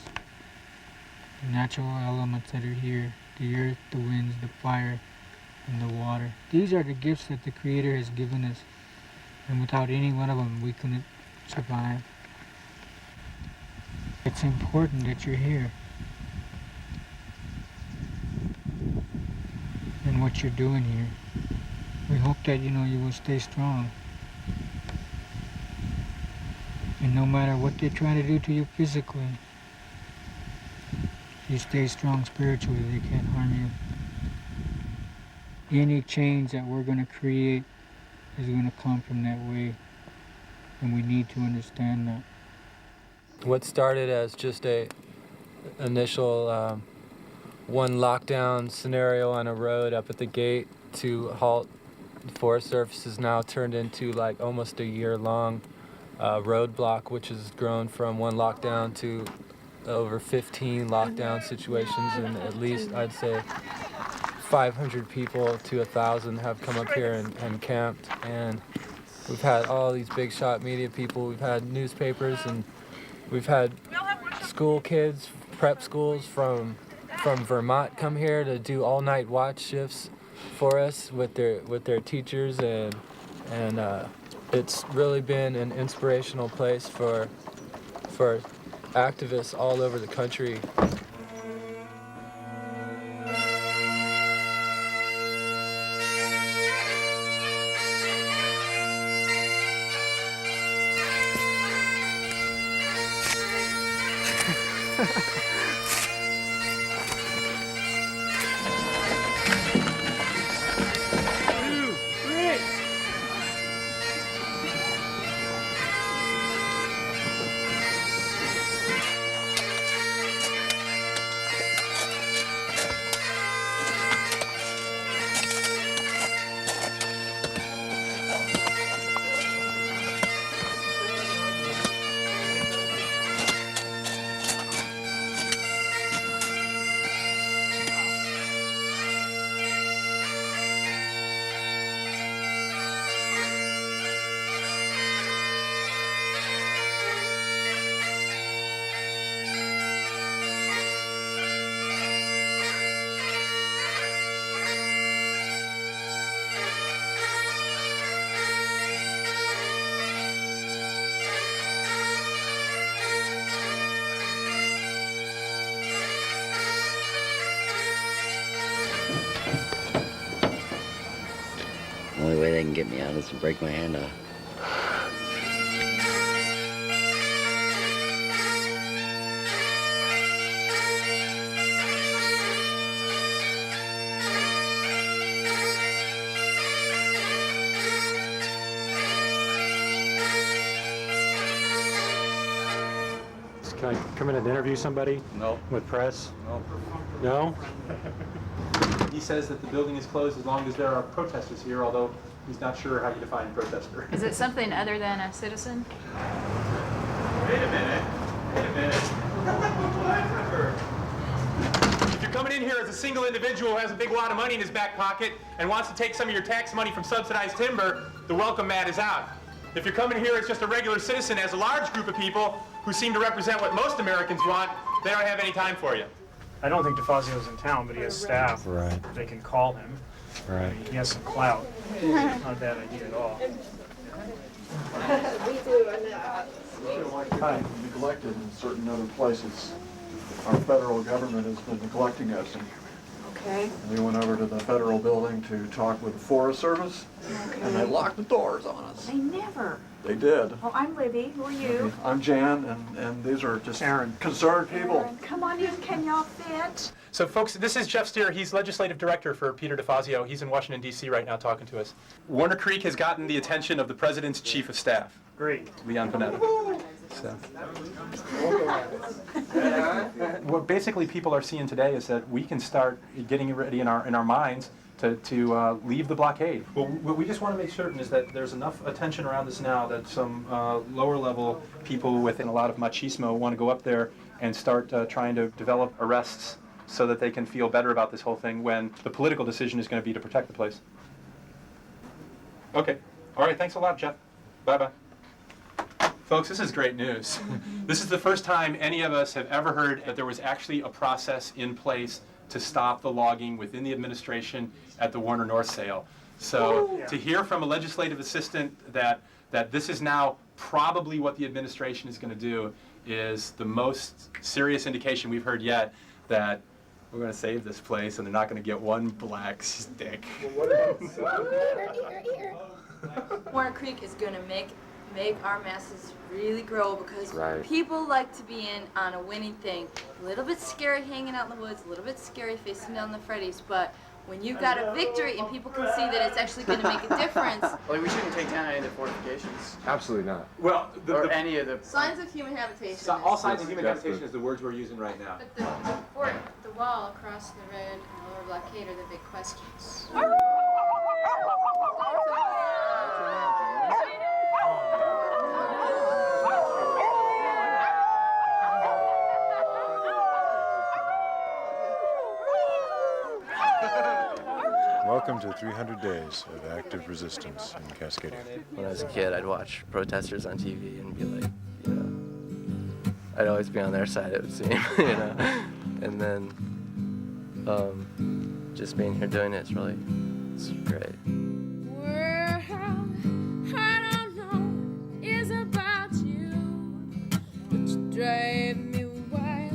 The natural elements that are here, the earth, the winds, the fire, and the water. These are the gifts that the Creator has given us, and without any one of them we couldn't survive. It's important that you're here and what you're doing here. We hope that you will stay strong, and no matter what they're trying to do to you physically, if you stay strong spiritually, they can't harm you. Any change that we're going to create is going to come from that way, and we need to understand that. What started as just a initial one lockdown scenario on a road up at the gate to halt the Forest Service has now turned into like almost a year-long roadblock, which has grown from one lockdown to over 15 lockdown situations, and at least I'd say 500 people to 1,000 have come up here and camped, and we've had all these big shot media people, we've had newspapers, and we've had school kids, prep schools from Vermont come here to do all-night watch shifts for us with their teachers, and it's really been an inspirational place for activists all over the country. way they can get me out is to break my hand off. Can I come in and interview somebody? No. With press? No. No? He says that the building is closed as long as there are protesters here, although he's not sure how you define protester. Is it something other than a citizen? Wait a minute. If you're coming in here as a single individual who has a big wad of money in his back pocket and wants to take some of your tax money from subsidized timber, the welcome mat is out. If you're coming here as just a regular citizen, as a large group of people who seem to represent what most Americans want, they don't have any time for you. I don't think DeFazio's in town, but he has staff. Right. They can call him. Right. He has some clout. Not a bad idea at all. Hi. Neglected in certain other places. Our federal government has been neglecting us. Okay. We went over to the federal building to talk with the Forest Service, and they locked the doors on us. They never. They did. Oh, I'm Libby. Who are you? I'm Jan, and these are just concerned people. Aaron. Come on in. Can y'all fit? So folks, this is Jeff Steer. He's legislative director for Peter DeFazio. He's in Washington, D.C. right now talking to us. Warner Creek has gotten the attention of the president's chief of staff. Great. Leon Panetta. So. What basically people are seeing today is that we can start getting ready in our minds to leave the blockade. Well, what we just want to make certain is that there's enough attention around this now that some lower level people within a lot of machismo want to go up there and start trying to develop arrests so that they can feel better about this whole thing when the political decision is going to be to protect the place. Okay. All right. Thanks a lot, Jeff. Bye-bye. Folks, this is great news. This is the first time any of us have ever heard that there was actually a process in place to stop the logging within the administration at the Warner North sale. So to hear from a legislative assistant that this is now probably what the administration is going to do is the most serious indication we've heard yet that we're going to save this place and they're not going to get one black stick. Warner Creek is going to make our masses really grow because Right. people like to be in on a winning thing. A little bit scary hanging out in the woods, a little bit scary facing down the Freddies, but when you've got a victory and people can see that it's actually going to make a difference. Like, we shouldn't take down any of the fortifications. Absolutely not. Well, or any of the... Signs of human habitation. all signs of human habitation is the words we're using right now. But the wall across the road and the lower blockade are the big questions. Welcome to 300 days of active resistance in Cascadia. When I was a kid, I'd watch protesters on TV and be like, you know, I'd always be on their side, it would seem, you know. And then just being here doing it's great. Well, I don't know is about you, but you drive me wild.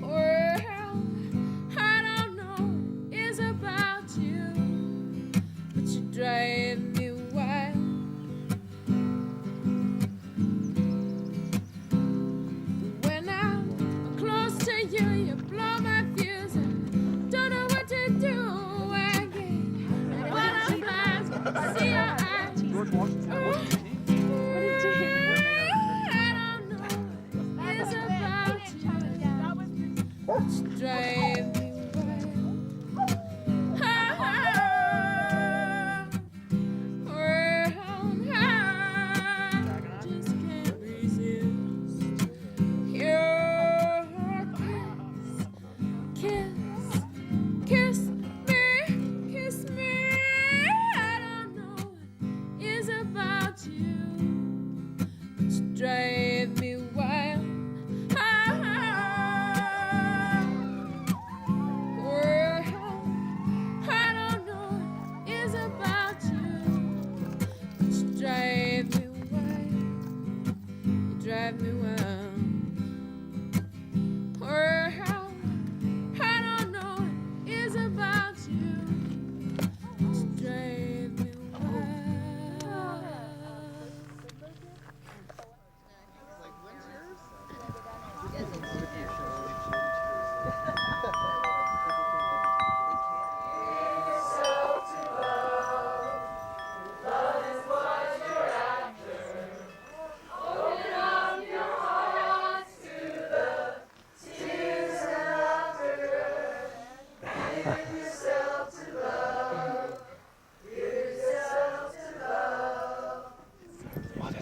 Well, I don't know is about you, but you drive me wild. When I'm close to you, you blow my fuse. I don't know what to do again. And when I'm blind, I see your eyes.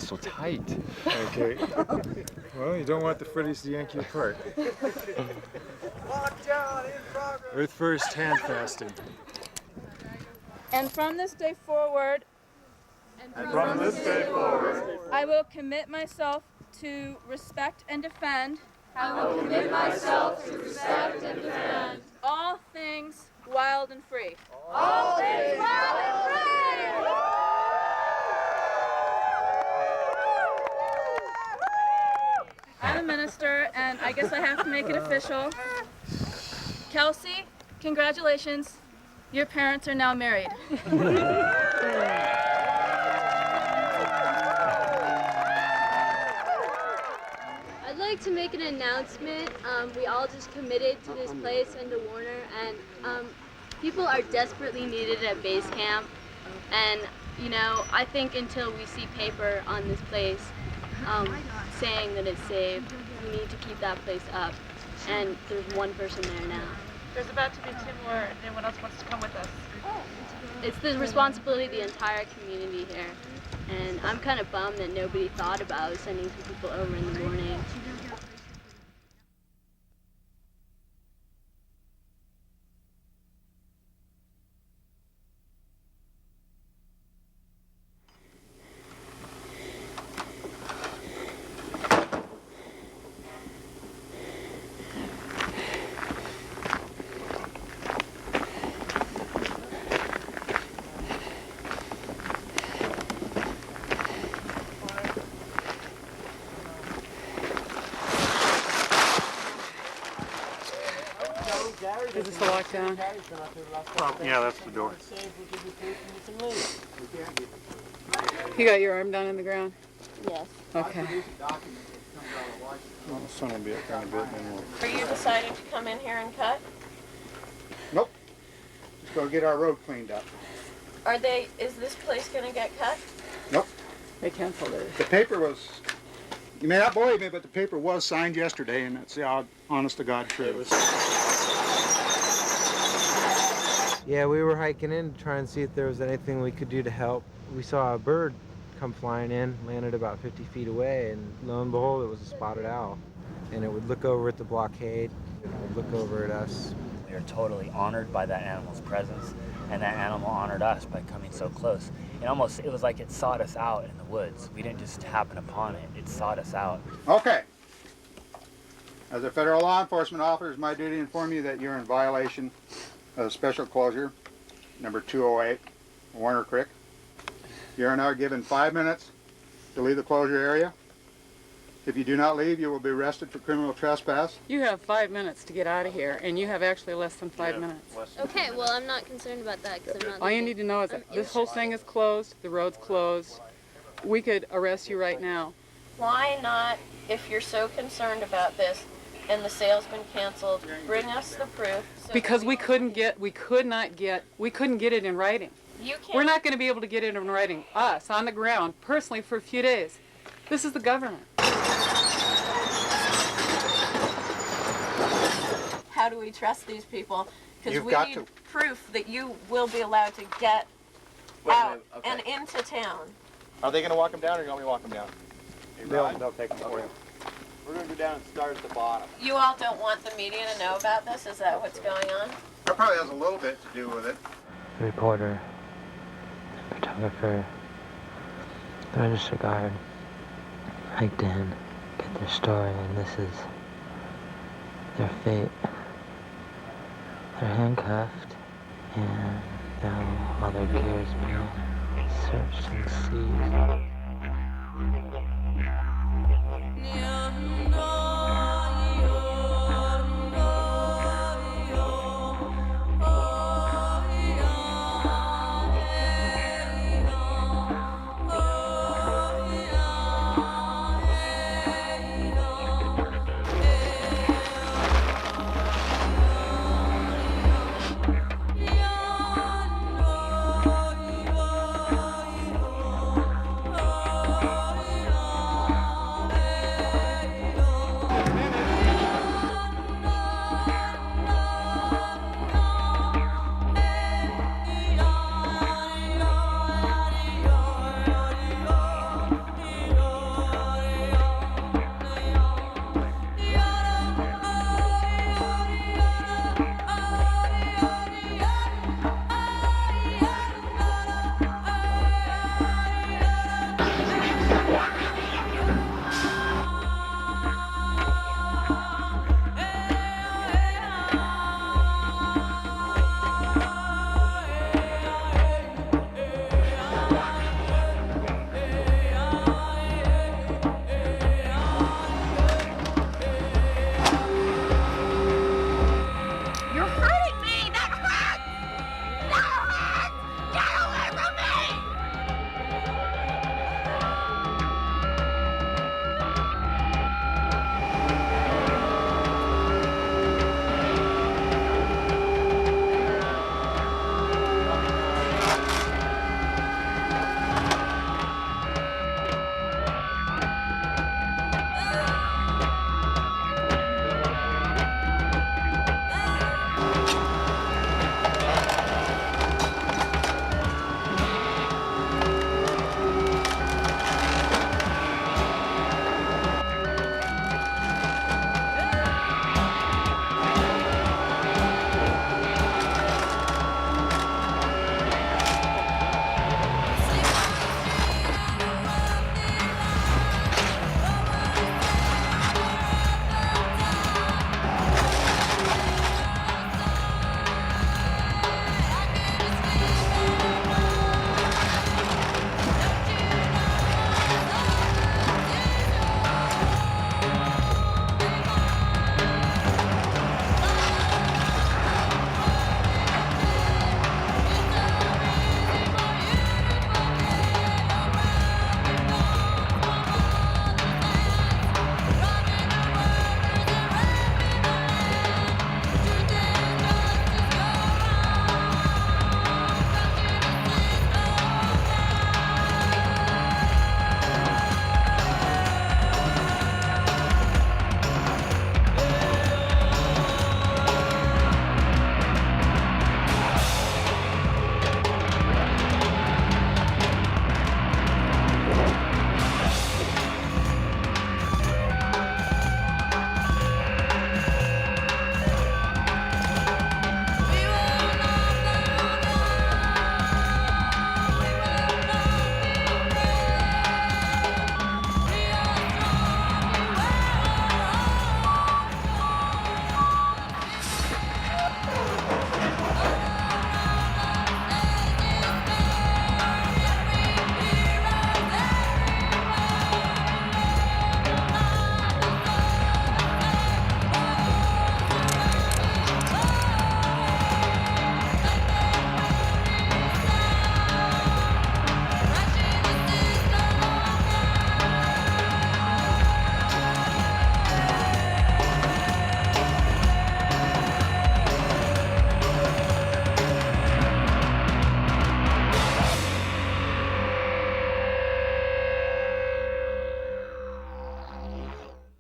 so tight. Okay. Well, you don't want the Freddies to yank you apart. Earth first, hand fasting. And from this day forward, I will commit myself to respect and defend. I will commit myself to respect and defend all things wild and free. all things wild and free. I'm a minister, and I guess I have to make it official. Kelsey, congratulations. Your parents are now married. I'd like to make an announcement. We all just committed to this place and to Warner, and people are desperately needed at base camp. And you know, I think until we see paper on this place saying that it's saved, we need to keep that place up. And there's one person there now. There's about to be 2 more, if anyone else wants to come with us. It's the responsibility of the entire community here. And I'm kind of bummed that nobody thought about sending some people over in the morning. Is this a lockdown? Yeah, that's the door. You got your arm down in the ground? Yes. Okay. Well, the sun will be up there in a bit, and then we'll... Are you deciding to come in here and cut? Nope. Just go get our road cleaned up. Is this place gonna get cut? Nope. They canceled it. The paper was, you may not believe me, but the paper was signed yesterday, and that's the honest to God truth. Yeah, we were hiking in to try and see if there was anything we could do to help. We saw a bird come flying in, landed about 50 feet away, and lo and behold, it was a spotted owl. And it would look over at the blockade, and it would look over at us. We are totally honored by that animal's presence, and that animal honored us by coming so close. It was like it sought us out in the woods. We didn't just happen upon it, it sought us out. Okay. As a federal law enforcement officer, it's my duty to inform you that you're in violation of special closure number 208, Warner Creek. You're now given 5 minutes to leave the closure area. If you do not leave, you will be arrested for criminal trespass. You have 5 minutes to get out of here, and you have actually less than 5 minutes. Okay, well, I'm not concerned about that because I'm not. All you need to know is that this whole thing is closed, the road's closed. We could arrest you right now. Why not, if you're so concerned about this and the sale's been canceled, bring us the proof. Because we couldn't get it in writing. You can't. We're not going to be able to get it in writing. Us, on the ground, personally, for a few days. This is the government. How do we trust these people? Because You've we got need to. proof that you will be allowed to get out and into town. Are they going to walk them down, or are you going to walk them down? They'll take them for you. We're going to go down and start at the bottom. You all don't want the media to know about this? Is that what's going on? That probably has a little bit to do with it. Reporter, photographer, the register guard hiked in, get their story, and this is their fate. They're handcuffed, and now all their gear is being searched and seized.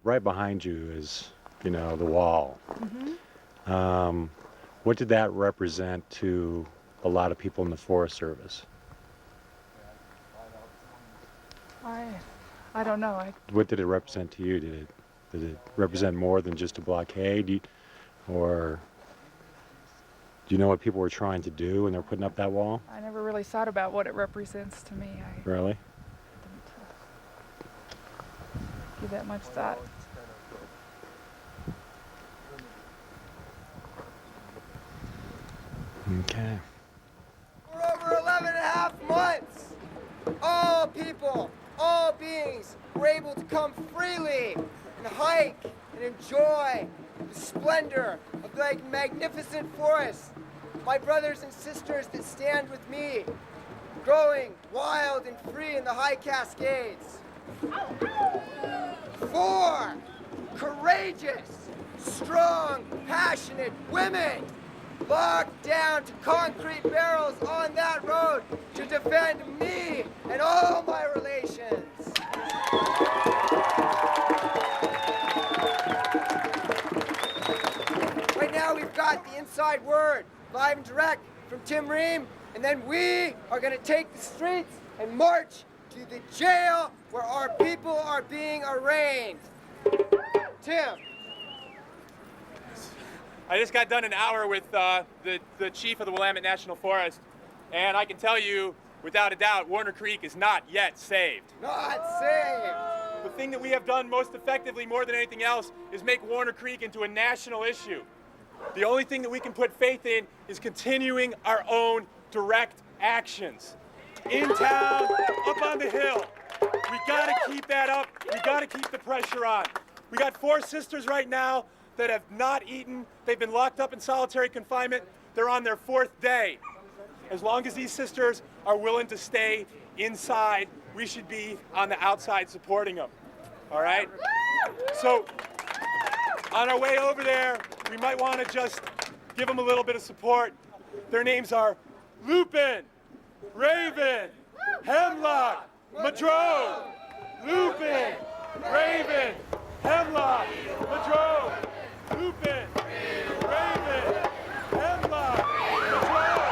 Right behind you is, you know, the wall. Mm-hmm. What did that represent to a lot of people in the Forest Service? I don't know. What did it represent to you? Did it represent more than just a blockade? Or do you know what people were trying to do when they're putting up that wall? I never really thought about what it represents to me. I Really? didn't give that much thought. Okay. For over 11 and a half months, all people, all beings were able to come freely and hike and enjoy the splendor of the magnificent forest. My brothers and sisters that stand with me, growing wild and free in the high Cascades. 4 courageous, strong, passionate women locked down to concrete barrels on that road to defend me and all my relations. Right now we've got the inside word, live and direct from Tim Ream, and then we are going to take the streets and march to the jail where our people are being arraigned. Tim. I just got done an hour with the chief of the Willamette National Forest, and I can tell you, without a doubt, Warner Creek is not yet saved. Not saved! The thing that we have done most effectively, more than anything else, is make Warner Creek into a national issue. The only thing that we can put faith in is continuing our own direct actions. In town, up on the hill. We gotta keep that up. We gotta keep the pressure on. We got 4 sisters right now that have not eaten. They've been locked up in solitary confinement. They're on their 4th day. As long as these sisters are willing to stay inside, we should be on the outside supporting them. All right? So, on our way over there, we might want to just give them a little bit of support. Their names are Lupin, Raven, Hemlock, Madrone. Lupin, Raven, Hemlock, Madrone. Lupin, Raven, Hemlock, Madrone.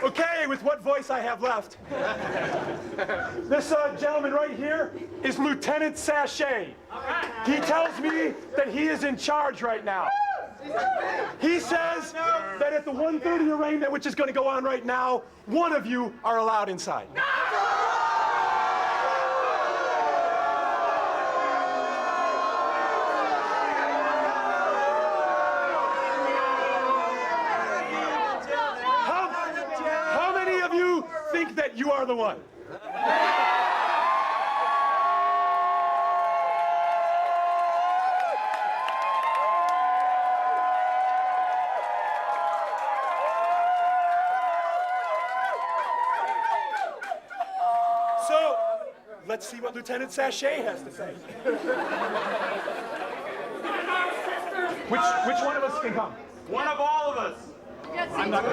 Okay, with what voice I have left. This gentleman right here is Lieutenant Sachet. He tells me that he is in charge right now. He says that at the 1:30 arraignment, which is going to go on right now, one of you are allowed inside. How many of you think that you are the one? So, let's see what Lieutenant Sachet has to say. Which one of us can come? One of all of us. We I'm not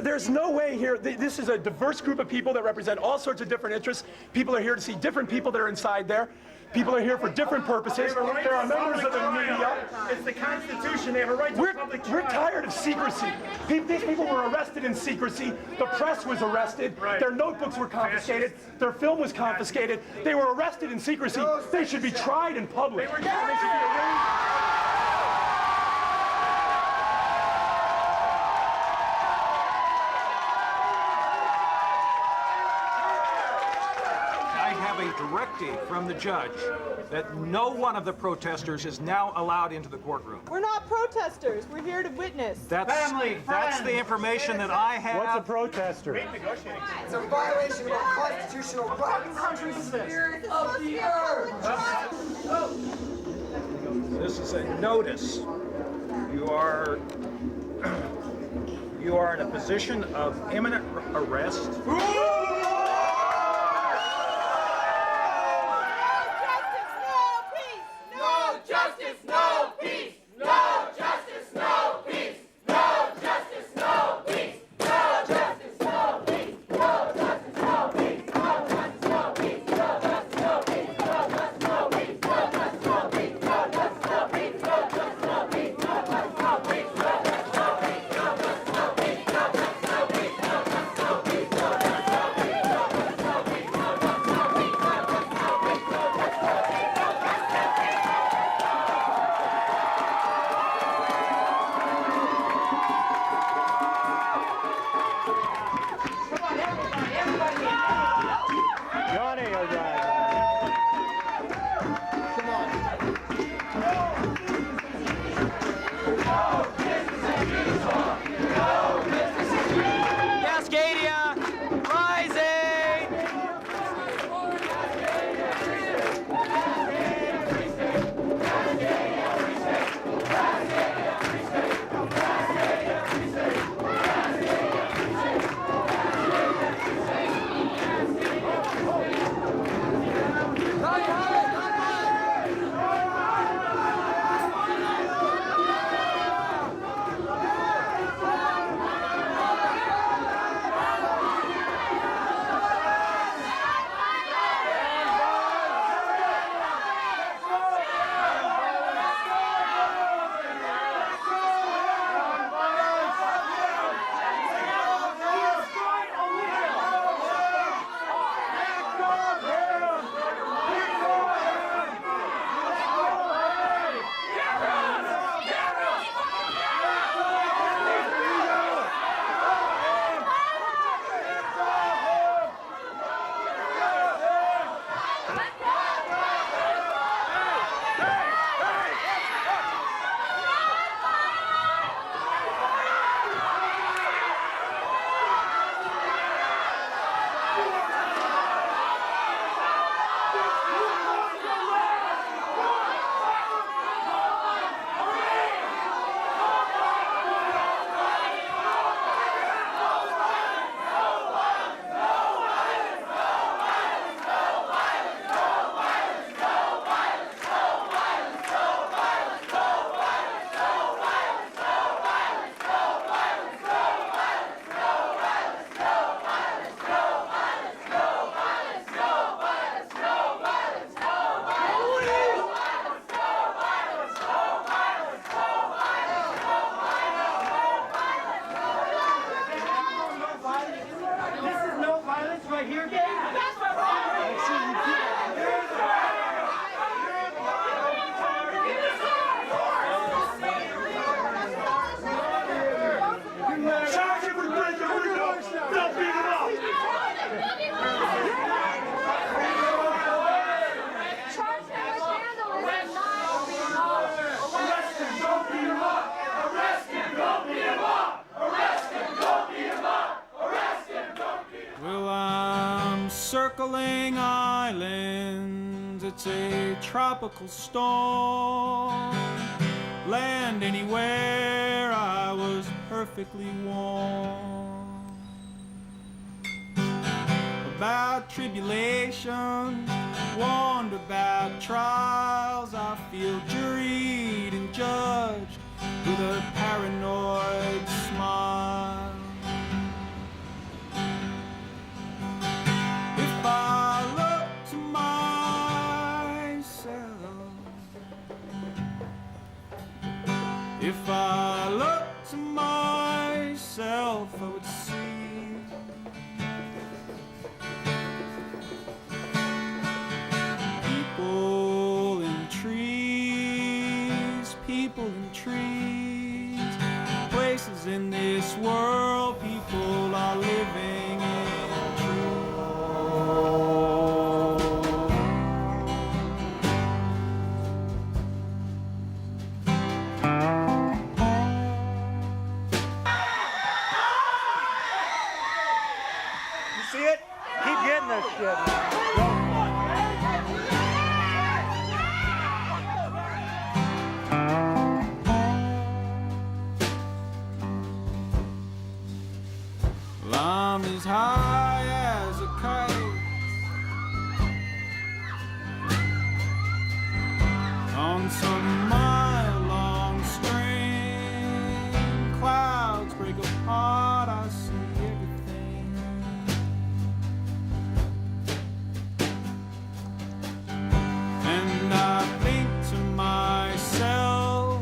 There's no way here. This is a diverse group of people that represent all sorts of different interests. People are here to see different people that are inside there. People are here for different purposes. There are members of the media. It's the Constitution. They have a right to public trial. We're tired of secrecy. These people were arrested in secrecy. The press was arrested. Their notebooks were confiscated. Their film was confiscated. They were arrested in secrecy. They should be tried in public. They should be arraigned. Directive from the judge that no one of the protesters is now allowed into the courtroom. We're not protesters. We're here to witness. That's the information that I have. What's a protester? It's a violation of our constitutional rights. This is a notice. You are in a position of imminent arrest. Circling islands, it's a tropical storm. Land anywhere, I was perfectly warm. About tribulations, warned about trials, I feel juried and judged see it? Keep getting this shit, man. Well, I'm as high as a kite on some mile-long string. Clouds break apart, I see everything. And I think to myself,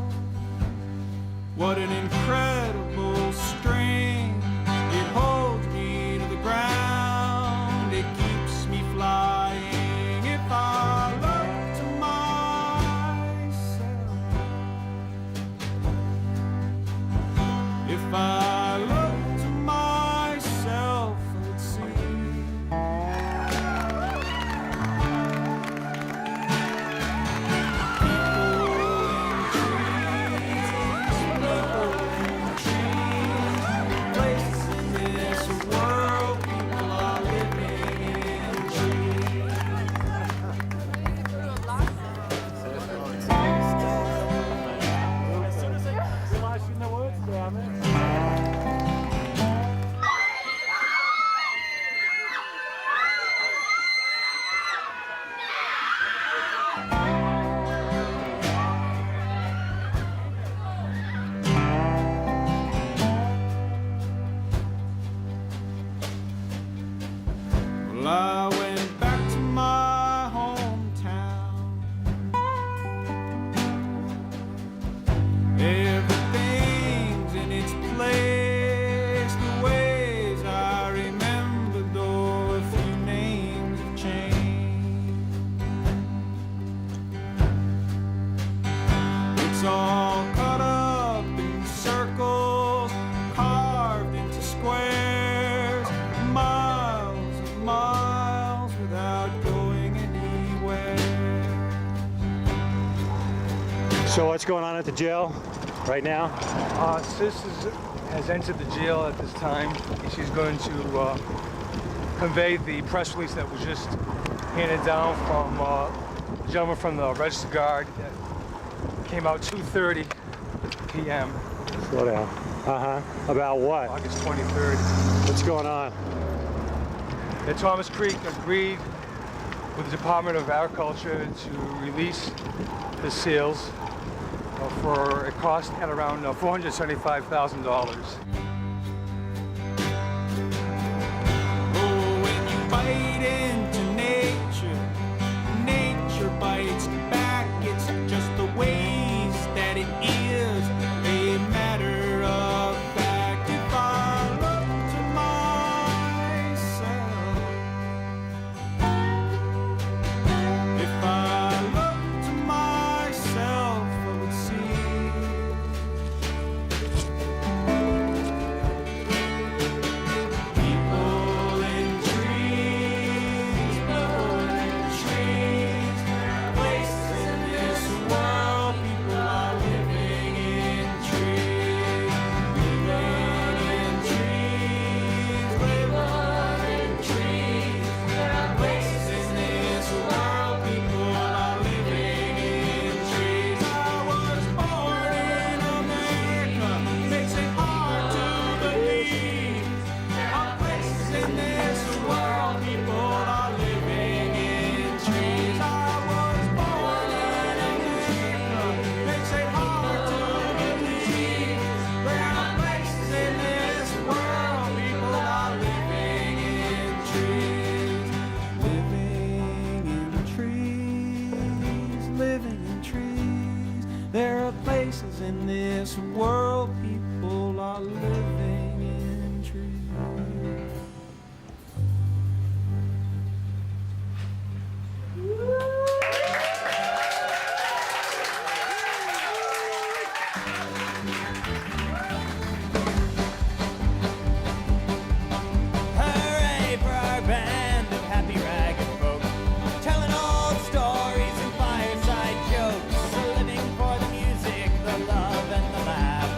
what an incredible string. It holds me to the ground, it keeps me flying. If I look to myself, if I look to myself, let's see. Well, I went back to my hometown. Everything's in its place, the ways I remember, though a few names have changed. It's all cut up in circles, carved into squares, miles and miles without going anywhere. So what's going on at the jail right now? Sis has entered the jail at this time. She's going to convey the press release that was just handed down from the gentleman from the Register Guard that came out 2:30 p.m. Slow down. About what? August 23rd. What's going on? That Thomas Creek agreed with the Department of Agriculture to release the seals for a cost at around $475,000. Oh, when you bite into nature, nature bites back. It's just the ways that it is, a matter of fact. If I look to myself, if I look to myself, I would see. People in trees, places in this world, people are living in trees, living in trees, living in trees. There are places in this world, people are living in trees. I was born in America, makes it hard to believe. There are places in this world, people are living in trees. I was born in America, makes it hard to believe. There are places in this world, people are living in trees. Living in trees, living in trees. There are places in this world, people are living in trees. Hooray for our band of happy ragged folk, telling old stories and fireside jokes, living for the music, the love, and the laugh.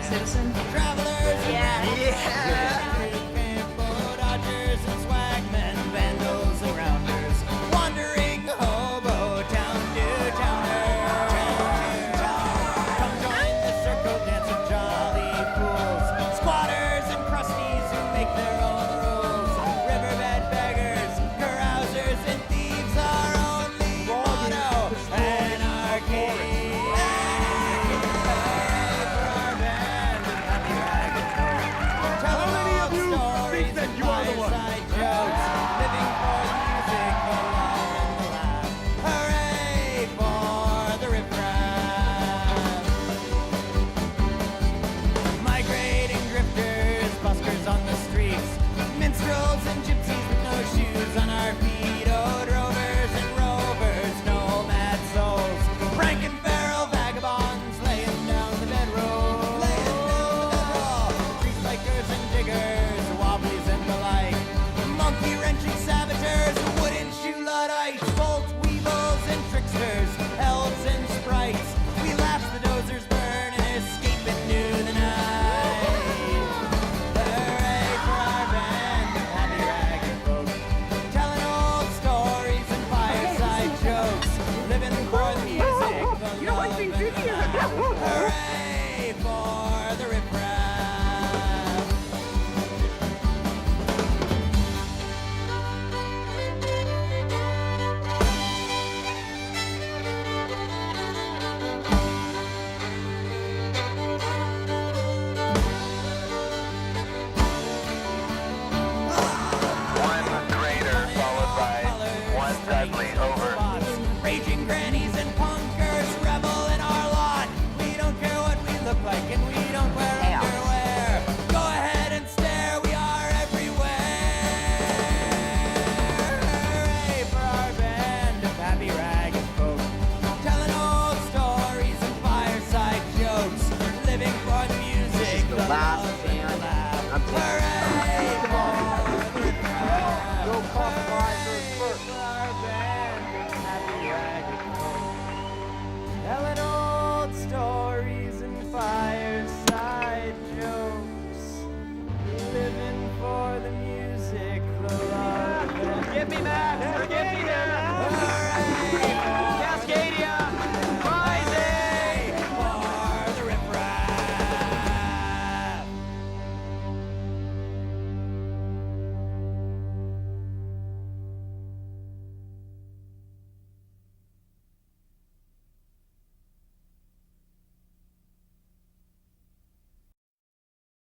citizen. Travelers, Yeah. Dodgers and swagmen, vandals and rounders, wandering hobo town to towner. Come join the circle dance of jolly fools, squatters and crusties who make their own rules. Riverbed beggars, carousers and thieves are only motto. Anarchy. How many of you think that you are the one? Living for the music, the law, and the laugh. Hooray for the riffraff. Migrating drifters, buskers on the streets, minstrels and gypsies with no shoes on our feet. Oh, drovers and rovers, nomad souls, prank and feral vagabonds laying down the bedroll. Tree spikers and diggers, wobblies and the like, monkey wrenching saboteurs, wooden shoe Luddites, bolt weevils and tricksters, elves and sprites. We laugh the dozers burn and escape into the night. Hooray for our band of happy ragged folk, telling old stories and fireside jokes, living for the music, the love and the laugh. Hooray for the riffraff. One greater followed by one Dudley over. Raging grannies and